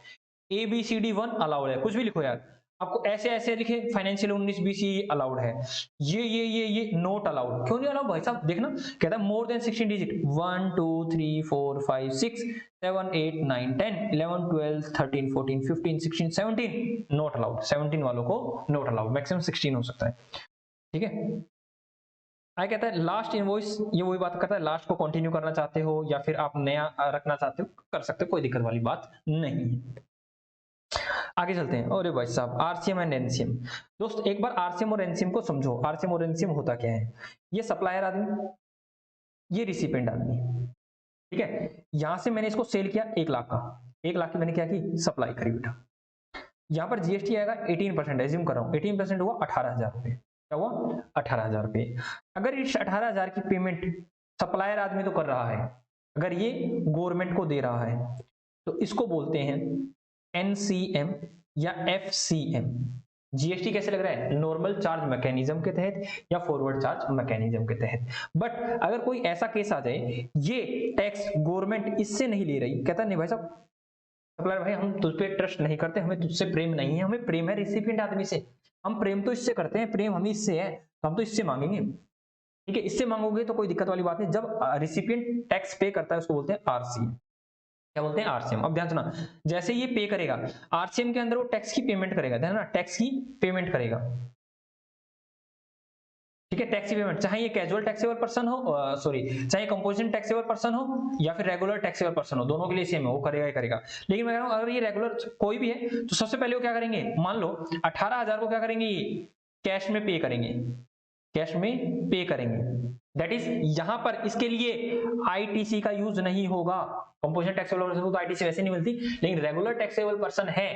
A: ABCD1 अलाउड है, कुछ भी लिखो यार, आपको ऐसे ऐसे लिखे, फाइनेंशियल 19-20 अलाउड है, ये नोट अलाउड, क्यों नहीं अलाउड भाई साहब? देखना कहता है more than 16 digit, 1 2 3 4 5 6 7 8 9 10 11 12 13 14 15 16 17 note allowed, 17 वालों को नोट अलाउड, मैक्सिमम 16 हो सकता है, ठीक है। आगे कहता है लास्ट इनवॉइस, ये वही बात करता है, लास्ट को कंटिन्यू करना चाहते हो या फिर आप नया रखना चाहते हो कर सकते हो, कोई दिक्कत वाली बात नहीं है। आगे चलते हैं। अरे भाई साहब, आरसीएम एंड एनसीएम, दोस्त एक बार आरसीएम और एनसीएम को समझो। आरसीएम और एनसीएम होता क्या है, ये सप्लायर आदमी, ये रिसिपेंट आदमी, ठीक है। यहां से मैंने इसको सेल किया 1 लाख का, 1 लाख की मैंने क्या की, सप्लाई करी बेटा। यहाँ पर जीएसटी आएगा 18%, एज्यूम कर रहा हूँ 18% हुआ 18,000 रुपए, क्या हुआ 18,000 रुपए। अगर इस 18,000 की पेमेंट सप्लायर आदमी तो कर रहा है, अगर ये गवर्नमेंट को दे रहा है तो इसको बोलते हैं एनसीएम या एफसीएम। जीएसटी कैसे लग रहा है, नॉर्मल चार्ज मैकेनिज्म के तहत या फॉरवर्ड चार्ज मैकेनिज्म के तहत। बट अगर कोई ऐसा केस आ जाए ये टैक्स गवर्नमेंट इससे नहीं ले रही, कहता नहीं भाई साहब सप्लायर भाई हम तुझ पे ट्रस्ट नहीं करते, हमें तुझसे प्रेम नहीं है, हमें प्रेम है रिसिपिएंट आदमी से, हम प्रेम तो इससे करते हैं, प्रेम हम इससे है तो हम तो इससे मांगेंगे, ठीक है। इससे मांगोगे तो कोई दिक्कत वाली बात नहीं। जब रिसिपिएंट टैक्स पे करता है उसको बोलते हैं आरसीएम, क्या बोलते हैं आरसीएम। अब ध्यान सुना, जैसे ये पे करेगा आरसीएम के अंदर वो टैक्स की पेमेंट करेगा, ध्यान ना, टैक्स की पेमेंट करेगा, ठीक है। टैक्स की पेमेंट चाहे ये कैजुअल टैक्सेबल पर्सन हो, सॉरी चाहे कंपोजिशन टैक्सेबल पर्सन हो या फिर रेगुलर टैक्सेबल पर्सन हो, दोनों के लिए सेम है, वो करेगा ही करेगा। लेकिन मैं कह रहा हूं अगर ये रेगुलर कोई भी है तो सबसे पहले वो क्या करेंगे, मान लो 18,000 को क्या करेंगे, कैश में पे करेंगे, कैश में पे करेंगे। दैट इज यहां पर इसके लिए आईटीसी का यूज नहीं होगा, कंपोजिशन टैक्सेबल पर्सन को तो आईटीसी वैसे नहीं मिलती, लेकिन रेगुलर टैक्सेबल पर्सन है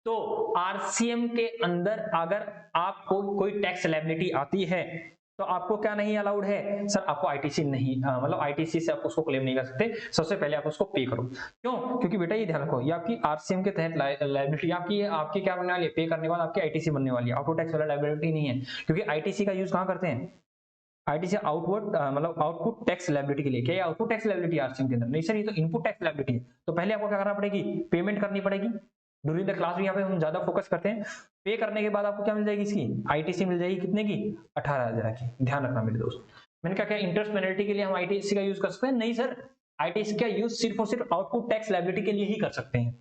A: तो आरसीएम के अंदर अगर आपको कोई टैक्स लायबिलिटी आती है तो आपको क्या नहीं अलाउड है सर, आपको आईटीसी नहीं, मतलब आईटीसी से आप उसको क्लेम नहीं कर सकते, सबसे पहले आप उसको पे करो। क्यों? क्योंकि बेटा ये ध्यान रखो, ये आपकी आरसीएम के तहत लायबिलिटी आपकी क्या बनने वाली है, पे करने के बाद आपकी आईटीसी बनने वाली है, ऑटो टैक्स वाला लायबिलिटी नहीं है। क्योंकि आईटीसी का यूज कहां करते हैं, आईटीसी आउटवर्ड मतलब आउटपुट टैक्स लायबिलिटी के लिए। क्या आउटपुट टैक्स लायबिलिटी आरसीएम के अंदर नहीं सर, ये तो इनपुट टैक्स लायबिलिटी है। तो पहले आपको क्या करना पड़ेगी, पेमेंट करनी पड़ेगी। ड्यूरिंग द क्लास भी यहाँ पे हम ज्यादा फोकस करते हैं। पे करने के बाद आपको क्या मिल जाएगी, इसकी आईटीसी मिल जाएगी, कितने की, 18,000 की। ध्यान रखना मेरे दोस्त, मैंने क्या इंटरेस्ट पेनल्टी के लिए हम आईटीसी का यूज कर सकते हैं, नहीं सर, आईटीसी का यूज सिर्फ और सिर्फ आउटपुट टैक्स लायबिलिटी के लिए ही कर सकते हैं,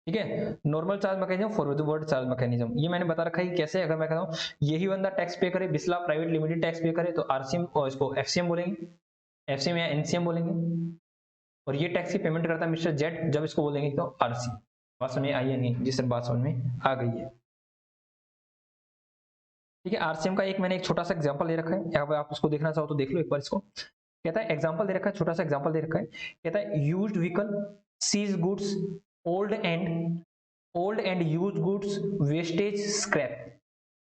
A: ठीक है। Normal charge mechanism, forward charge mechanism, ये मैंने बता रखा है कैसे। अगर मैं कहता हूँ यही बंदा टैक्स पे करे, बिस्ला प्राइवेट लिमिटेड टैक्स पे करे तो आरसीएम और इसको एफसीएम बोलेंगे, एफसीएम या एनसीएम बोलेंगे। और ये टैक्स की पेमेंट करता है मिस्टर जेट, जब इसको बोलेंगे तो आरसी। बात समझ में आई है नहीं? जी सर बात समझ में आ गई है। ठीक है, आरसीएम का एक मैंने एक छोटा सा एग्जांपल दे रखा है, यहाँ पे आप उसको देखना चाहो तो देख लो एक बार इसको। कहता है एग्जांपल दे रखा है, छोटा सा एग्जांपल दे रखा है, कहता है used vehicle seized goods old and used goods wastage scrap.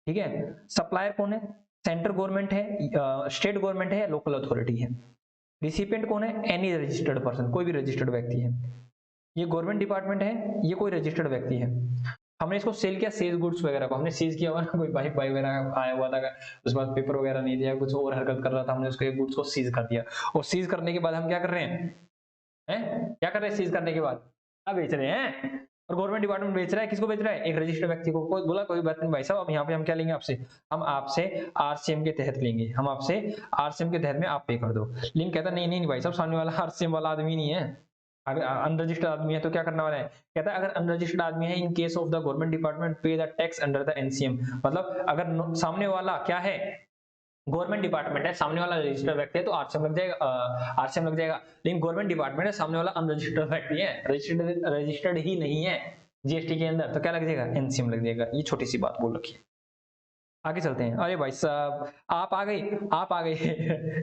A: ठीक है, सप्लायर कौन है? सेंट्रल गवर्नमेंट है, स्टेट गवर्नमेंट है, लोकल अथॉरिटी है। रिसिपिएंट कौन है? एनी रजिस्टर्ड पर्सन, कोई भी रजिस्टर्ड व्यक्ति है। ये गवर्नमेंट डिपार्टमेंट है, ये कोई रजिस्टर्ड व्यक्ति है। हमने इसको सेल किया, सेल गुड्स वगैरह को हमने सीज किया हुआ, कोई बाइक बाइक वगैरह आया हुआ था, उसके बाद पेपर वगैरह नहीं दिया, कुछ और हरकत कर रहा था, हमने उसके गुड्स को सीज कर दिया। और सीज करने के बाद हम क्या कर रहे हैं? क्या कर रहे हैं सीज करने के बाद? क्या बेच रहे हैं? और गवर्नमेंट डिपार्टमेंट बेच रहा है, किसको बेच रहा है? एक रजिस्टर्ड व्यक्ति को। कोई बोला कोई बात नहीं भाई साहब, अब यहाँ पे हम क्या लेंगे आपसे? हम आपसे आरसीएम के तहत लेंगे, हम आपसे आरसीएम के तहत में आप पे कर दो। लेकिन कहता नहीं नहीं भाई साहब, सामने वाला आरसीएम वाला आदमी नहीं है, अगर अनरजिस्टर्ड आदमी है तो क्या करना वाला है? कहता है अगर अनरजिस्टर्ड आदमी है, in case of the government department pay the tax under the NCM. मतलब अगर सामने वाला क्या है? गवर्नमेंट डिपार्टमेंट है, सामने वाला रजिस्टर्ड व्यक्ति है तो आरसीएम लग जाएगा, आरसीएम लग जाएगा। लेकिन गवर्नमेंट डिपार्टमेंट है, सामने वाला अनरजिस्टर्ड व्यक्ति है, रजिस्टर्ड ही नहीं है जीएसटी के अंदर, तो क्या लग जाएगा? एनसीएम लग जाएगा। ये छोटी सी बात बोल रखी है। आगे चलते हैं। अरे भाई साहब आप आ गए, आप आ गए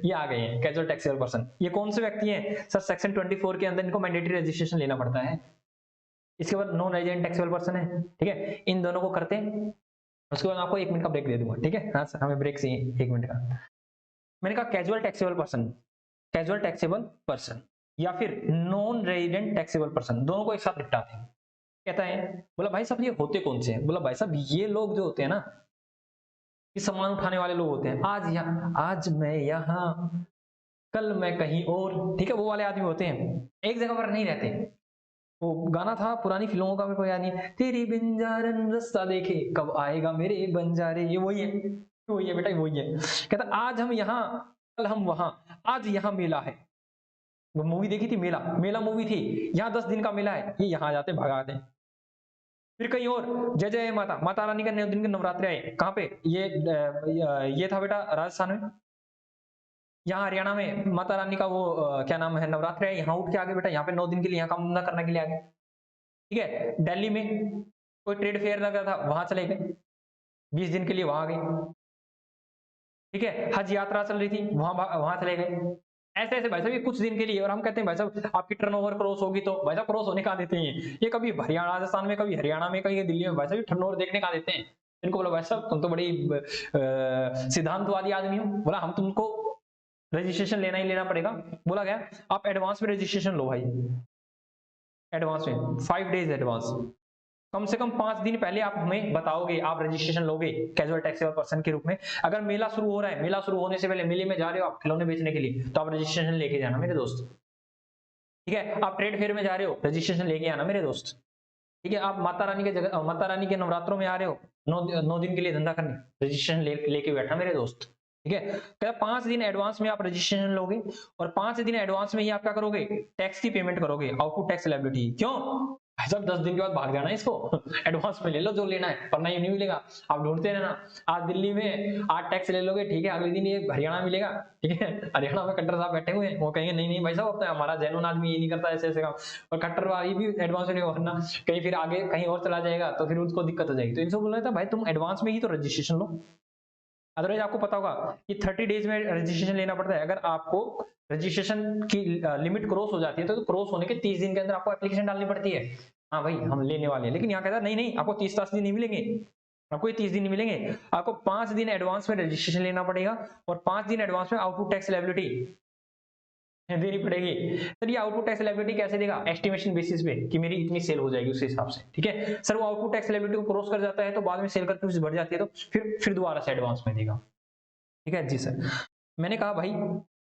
A: ये आ गए हैं कैजुअल टैक्सेबल पर्सन। ये कौन से व्यक्ति हैं सर? सेक्शन 24 के अंदर इनको मैंडेटरी रजिस्ट्रेशन लेना पड़ता है। इसके बाद नॉन रेजिडेंट टैक्सेबल पर्सन है, ठीक है, इन दोनों को करते हैं। उसके बाद आपको 1 मिनट का ब्रेक दे दूंगा, ठीक है? हाँ सर हमें ब्रेक चाहिए 1 मिनट का। मैंने कहा casual taxable person, casual taxable person या फिर नॉन रेजिडेंट टैक्सेबल पर्सन, दोनों को एक साथ निपटाते हैं। कहता है, बोला भाई साहब ये होते कौन से हैं? बोला भाई साहब ये लोग जो होते हैं ना, ये सामान उठाने वाले लोग होते हैं। आज मैं यहाँ, कल मैं कहीं और, ठीक है, वो वाले आदमी होते हैं, एक जगह पर नहीं रहते। वो गाना था पुरानी फिल्मों का, मेरे को याद नहीं, तेरी बंजारन रास्ता देखे कब आएगा मेरे बंजारे, ये वही है, वही है बेटा, वही है। कहता आज हम यहाँ, कल हम वहां, आज यहाँ मेला है। वो मूवी देखी थी मेला, मेला मूवी थी, यहाँ 10 दिन का मेला है, ये यहाँ जाते भगाते हैं। फिर कहीं और, जय जय माता, माता रानी का 9 दिन के नवरात्रे आए, कहाँ पे? ये था बेटा राजस्थान में। यहाँ हरियाणा में माता रानी का वो क्या नाम है, नवरात्रि है, यहाँ उठ के आगे बेटा, यहाँ पे 9 दिन के लिए यहाँ काम धंधा करने के लिए आ गए। ठीक है, दिल्ली में कोई ट्रेड फेयर लगा था, वहां चले गए, 20 दिन के लिए वहां गए। ठीक है, हज यात्रा चल रही थी, वहां चले गए। ऐसे ऐसे भाई साहब ये कुछ दिन के लिए, और हम कहते हैं भाई साहब आपकी टर्नओवर क्रॉस होगी, तो भाई साहब क्रॉस होने का देते हैं ये कभी हरियाणा राजस्थान में, कभी हरियाणा में, कभी दिल्ली में, भाई साहब टर्नओवर देखने का देते हैं। इनको बोला भाई साहब तुम तो बड़ी सिद्धांतवादी आदमी हो, बोला हम तुमको रजिस्ट्रेशन लेना ही लेना पड़ेगा। बोला गया आप एडवांस में रजिस्ट्रेशन लो भाई, एडवांस में 5 डेज एडवांस, कम से कम 5 दिन पहले आप हमें बताओगे, आप रजिस्ट्रेशन लोगे कैजुअल टैक्सेबल पर्सन के रूप में। अगर मेला शुरू हो रहा है, मेला शुरू होने से पहले, मेले में जा रहे हो आप खिलौने बेचने के लिए, तो आप रजिस्ट्रेशन लेके जाना मेरे दोस्त। ठीक है, आप ट्रेड फेयर में जा रहे हो, रजिस्ट्रेशन लेके आना मेरे दोस्त। ठीक है, आप माता रानी के जगह, माता रानी के नवरात्रों में आ रहे हो 9 दिन के लिए धंधा करने, रजिस्ट्रेशन लेके बैठा मेरे दोस्त। ठीक है, क्या 5 दिन एडवांस में आप रजिस्ट्रेशन लोगे, और 5 दिन एडवांस में ही आप क्या करोगे? टैक्स की पेमेंट करोगे, आउटपुट टैक्स लायबिलिटी। क्यों भाई साहब 10 दिन के बाद भाग जाना है इसको एडवांस में ले लो जो लेना है, वरना ये नहीं मिलेगा। आप ढूंढते रहना, आज दिल्ली में आज टैक्स ले लोगे, ठीक है, अगले दिन ये हरियाणा मिलेगा। ठीक है, हरियाणा में खट्टर साहब बैठे हुए हैं, वो कहेंगे नहीं नहीं भाई साहब हमारा जैनुन आदमी ये नहीं करता ऐसे ऐसे काम, और खट्टर वाली भी एडवांस में, वरना कहीं फिर आगे कहीं और चला जाएगा तो फिर उसको दिक्कत हो जाएगी। तो इनसे बोल रहा था भाई तुम एडवांस में ही तो रजिस्ट्रेशन लो, अदरवाइज आपको पता होगा कि 30 डेज में रजिस्ट्रेशन लेना पड़ता है। अगर आपको रजिस्ट्रेशन की लिमिट क्रॉस हो जाती है तो क्रॉस होने के 30 दिन के अंदर आपको एप्लीकेशन डालनी पड़ती है, हाँ भाई हम लेने वाले हैं। लेकिन यहाँ कहता है नहीं नहीं, आपको 30 दिन नहीं मिलेंगे, आपको ये 30 दिन नहीं मिलेंगे, आपको 5 दिन एडवांस में रजिस्ट्रेशन लेना पड़ेगा, और 5 दिन एडवांस में आउटपुट टैक्स लायबिलिटी देनी पड़ेगी। सर ये आउटपुट टैक्स लायबिलिटी कैसे देगा? एस्टिमेशन बेसिस पे कि मेरी इतनी सेल हो जाएगी उस हिसाब से। ठीक है सर, वो आउटपुट टैक्स लायबिलिटी को क्रॉस कर जाता है तो बाद में सेल करके बढ़ जाती है, तो फिर दोबारा से एडवांस में देगा। ठीक है जी सर, मैंने कहा भाई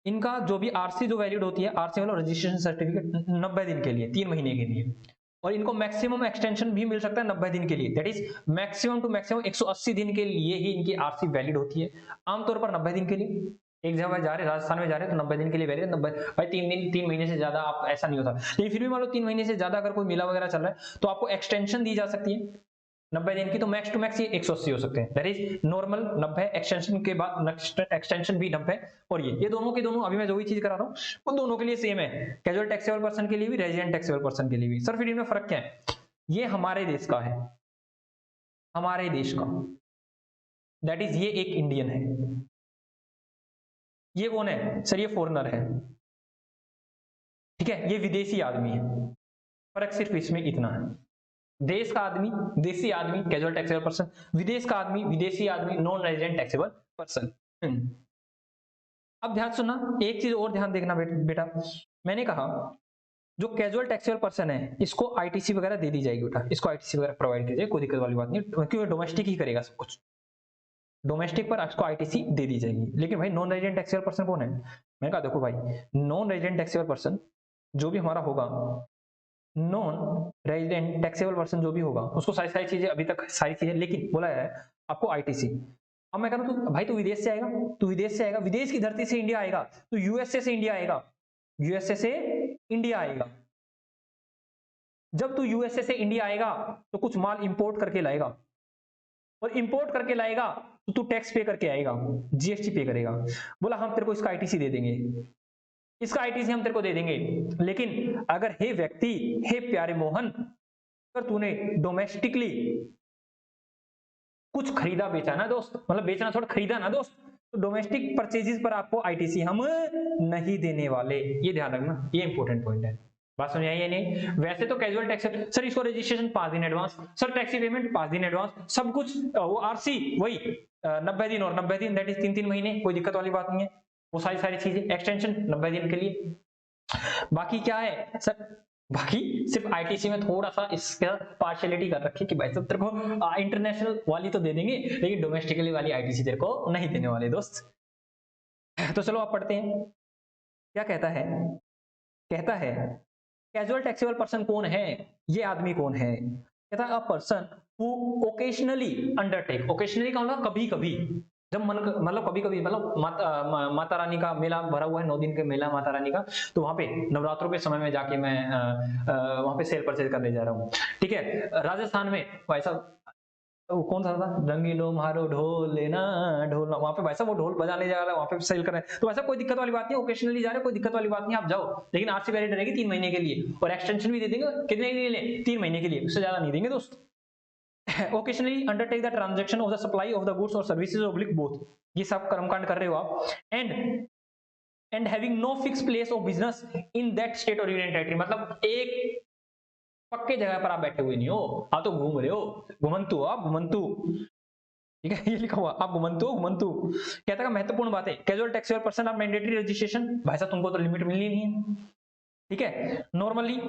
A: इनका जो भी आरसी जो वैलिड होती है, आरसी मतलब रजिस्ट्रेशन सर्टिफिकेट 90 दिन के लिए, 3 महीने के लिए, और इनको मैक्सिमम एक्सटेंशन भी मिल सकता है 90 दिन के लिए, that is maximum to maximum 180 दिन के लिए ही इनकी आरसी वैलिड होती है। आमतौर पर 90 दिन के लिए, एक जगह जा रहे राजस्थान में जा रहे तो 90 दिन के लिए वैलिड, 90 भाई 3 महीने से ज्यादा आप ऐसा नहीं होता। लेकिन फिर भी मान लो 3 महीने से ज्यादा अगर कोई मेला वगैरह चल रहा है तो आपको एक्सटेंशन दी जा सकती है 90 दिन की, तो मैक्स टू मैक्स ये 180 हो सकते हैं, दैट इज नॉर्मल 90, एक्सटेंशन के बाद नेक्स्ट एक्सटेंशन भी 90, और ये दोनों के दोनों अभी मैं जो भी चीज करा रहा हूँ उन दोनों के लिए सेम है, कैजुअल टैक्सेबल पर्सन के लिए भी, रेजिडेंट टैक्सेबल पर्सन के लिए भी। सर फिर इनमें फर्क क्या है? ये हमारे देश का है, हमारे देश का, दैट इज ये एक इंडियन है। ये कौन है सर? ये फॉरेनर है, ठीक है, ये विदेशी आदमी है। फर्क सिर्फ इसमें इतना है, देश का आदमी देशी आदमी कैजुअल टैक्सेबल पर्सन, विदेश का आदमी विदेशी आदमी नॉन रेजिडेंट टैक्सेबल पर्सन। अब ध्यान सुनना, एक चीज और ध्यान देखना बेटा, मैंने कहा जो कैजुअल टैक्सेबल पर्सन है इसको आईटीसी वगैरह दे दी जाएगी बेटा, इसको आईटीसी वगैरह प्रोवाइड की जाएगी, कोई दिक्कत वाली बात नहीं, क्योंकि डोमेस्टिक ही करेगा सब कुछ, डोमेस्टिक पर आपको आईटीसी दे दी जाएगी। लेकिन भाई नॉन रेजिडेंट टैक्सेबल पर्सन कौन है? मैंने कहा देखो भाई, नॉन रेजिडेंट टैक्सेबल पर्सन जो भी हमारा होगा, नॉन रेजिडेंट टैक्सेबल पर्सन जो भी होगा उसको सारी सारी चीजें, अभी तक सारी चीजें, लेकिन बोला है आपको आईटीसी। अब मैं कह रहा हूं तू भाई, तू विदेश से आएगा, तू विदेश से आएगा, विदेश की धरती से इंडिया आएगा, तो यूएसए से इंडिया आएगा, यूएसए से इंडिया आएगा। जब तू यूएसए से इंडिया आएगा तो कुछ माल इंपोर्ट करके लाएगा, और इंपोर्ट करके लाएगा तो तू टैक्स पे करके आएगा, जीएसटी पे करेगा। बोला हम तेरे को इसका आईटीसी दे देंगे, इसका आईटीसी हम तेरे को दे देंगे, लेकिन अगर हे व्यक्ति, हे प्यारे मोहन, अगर तूने डोमेस्टिकली कुछ खरीदा बेचा ना दोस्त, मतलब बेचना थोड़ा खरीदा ना दोस्त, तो डोमेस्टिक परचेजेस पर आपको आईटीसी हम नहीं देने वाले। ये ध्यान रखना, ये इंपॉर्टेंट पॉइंट है। बात समझ आई है नहीं? वैसे तो कैजुअल टैक्स सर, इसको रजिस्ट्रेशन 5 दिन एडवांस, सर टैक्सी पेमेंट 5 दिन एडवांस, सब कुछ वो आरसी वही 90 दिन, और 90 दिन दैट इज 3-3 महीने, कोई दिक्कत वाली बात नहीं है। वो सारी सारी चीजें एक्सटेंशन 90 दिन के लिए। बाकी क्या है सर? बाकी सिर्फ आईटीसी में थोड़ा सा इसका पार्शियलिटी कर रखी कि भाई सब तेरे को इंटरनेशनल वाली तो दे देंगे, लेकिन डोमेस्टिकली वाली आईटीसी तेरे को नहीं देने वाले दोस्त। तो चलो आप पढ़ते हैं, क्या कहता है? कहता है कैजुअल टैक्सेबल पर्सन कौन है? ये आदमी कौन है? कहता है a person who occasionally undertake, occasionally का मतलब कभी कभी, जब मन, मतलब कभी कभी, मतलब माता रानी का मेला भरा हुआ है, 9 दिन का मेला माता रानी का, तो वहां पे नवरात्रों के समय में जाके मैं वहां पे सेल परचेज करने जा रहा हूँ, ठीक है। राजस्थान में भाई साहब वो कौन सा था, रंगीलो मारो ढोल लेना ढोल, वहां पे भाई साहब वो ढोल बजाने जा रहा है, वहां पे सेल कर रहे हैं, तो वैसा कोई दिक्कत वाली बात नहीं, ओकेशनली जा रहे, कोई दिक्कत वाली बात नहीं, आप जाओ, लेकिन आरसी वैलिड रहेगी 3 महीने के लिए, और एक्सटेंशन भी दे देंगे, कितने के लिए? 3 महीने के लिए, उससे ज्यादा नहीं देंगे दोस्त। occasionally undertake the transaction of the supply of the goods or services oblique both, ये सब कर्मकांड कर रहे हो आप, and having no fixed place of business in that state or union territory, मतलब एक पक्के जगह पर आप बैठे हुए नहीं हो, आप तो घूम रहे हो, घुमंतु हो आप, घुमंतु, ठीक है, ये लिखा हुआ आप घुमंतु हो, घुमंतु। कहता है महत्वपूर्ण बात है, casual taxable person of mandatory registration, भाई साहब तुमको तो लिमिट मिलनी नहीं है, ठीक है। नॉर्मली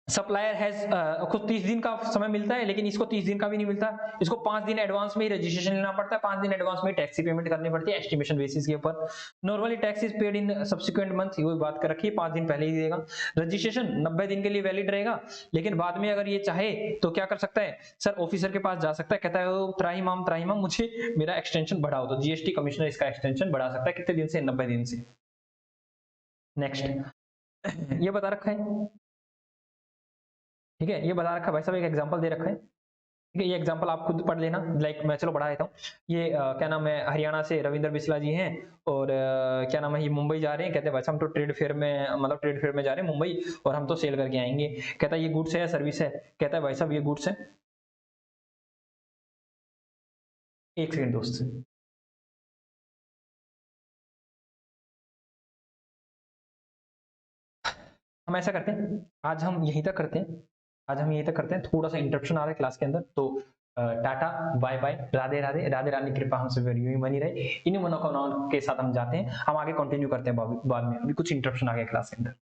A: सप्लायर हैज खुद 30 दिन का समय मिलता है, लेकिन इसको 30 दिन का भी नहीं मिलता, इसको 5 दिन एडवांस में ही रजिस्ट्रेशन लेना पड़ता है, 5 दिन एडवांस में टैक्स की पेमेंट करनी पड़ती है एस्टिमेशन बेसिस के ऊपर। Normally tax is paid in subsequent month, ये बात कर रखी है, 5 दिन पहले ही देगा। रजिस्ट्रेशन 90 दिन के लिए वैलिड रहेगा, लेकिन बाद में अगर ये चाहे तो क्या कर सकता है सर? ऑफिसर के पास जा सकता है, कहता है त्राहिमाम मुझे मेरा एक्सटेंशन बढ़ाओ, तो जीएसटी कमिश्नर इसका एक्सटेंशन बढ़ा सकता है, कितने दिन से? 90 दिन से। नेक्स्ट ये बता रखा है, ठीक है, ये बता रखा भाई साहब, एक एग्जांपल दे रखा है, ठीक है, ये एग्जांपल आप खुद पढ़ लेना, लाइक मैं चलो पढ़ा देता हूँ। ये क्या नाम है, हरियाणा से रविंद्र बिस्ला जी हैं, और क्या नाम है, ये मुंबई जा रहे हैं, कहते हैं भाई साहब हम तो ट्रेड फेयर में, मतलब ट्रेड फेयर में जा रहे हैं मुंबई, और हम तो सेल करके आएंगे। कहता है ये गुड्स है या सर्विस है? कहता है भाई साहब ये गुड्स है। एक सेकंड दोस्त, हम ऐसा करते हैं, आज हम यहीं तक करते हैं, आज हम यहीं तक करते हैं, थोड़ा सा इंटरप्शन आ रहा है क्लास के अंदर, तो टाटा बाय बाय, राधे राधे, राधे रानी कृपा हमसे यूं ही बनी रहे। इन्हीं मनोकामनाओं के साथ हम जाते हैं, हम आगे कंटिन्यू करते हैं बाद में, अभी कुछ इंटरप्शन आ गया क्लास के अंदर।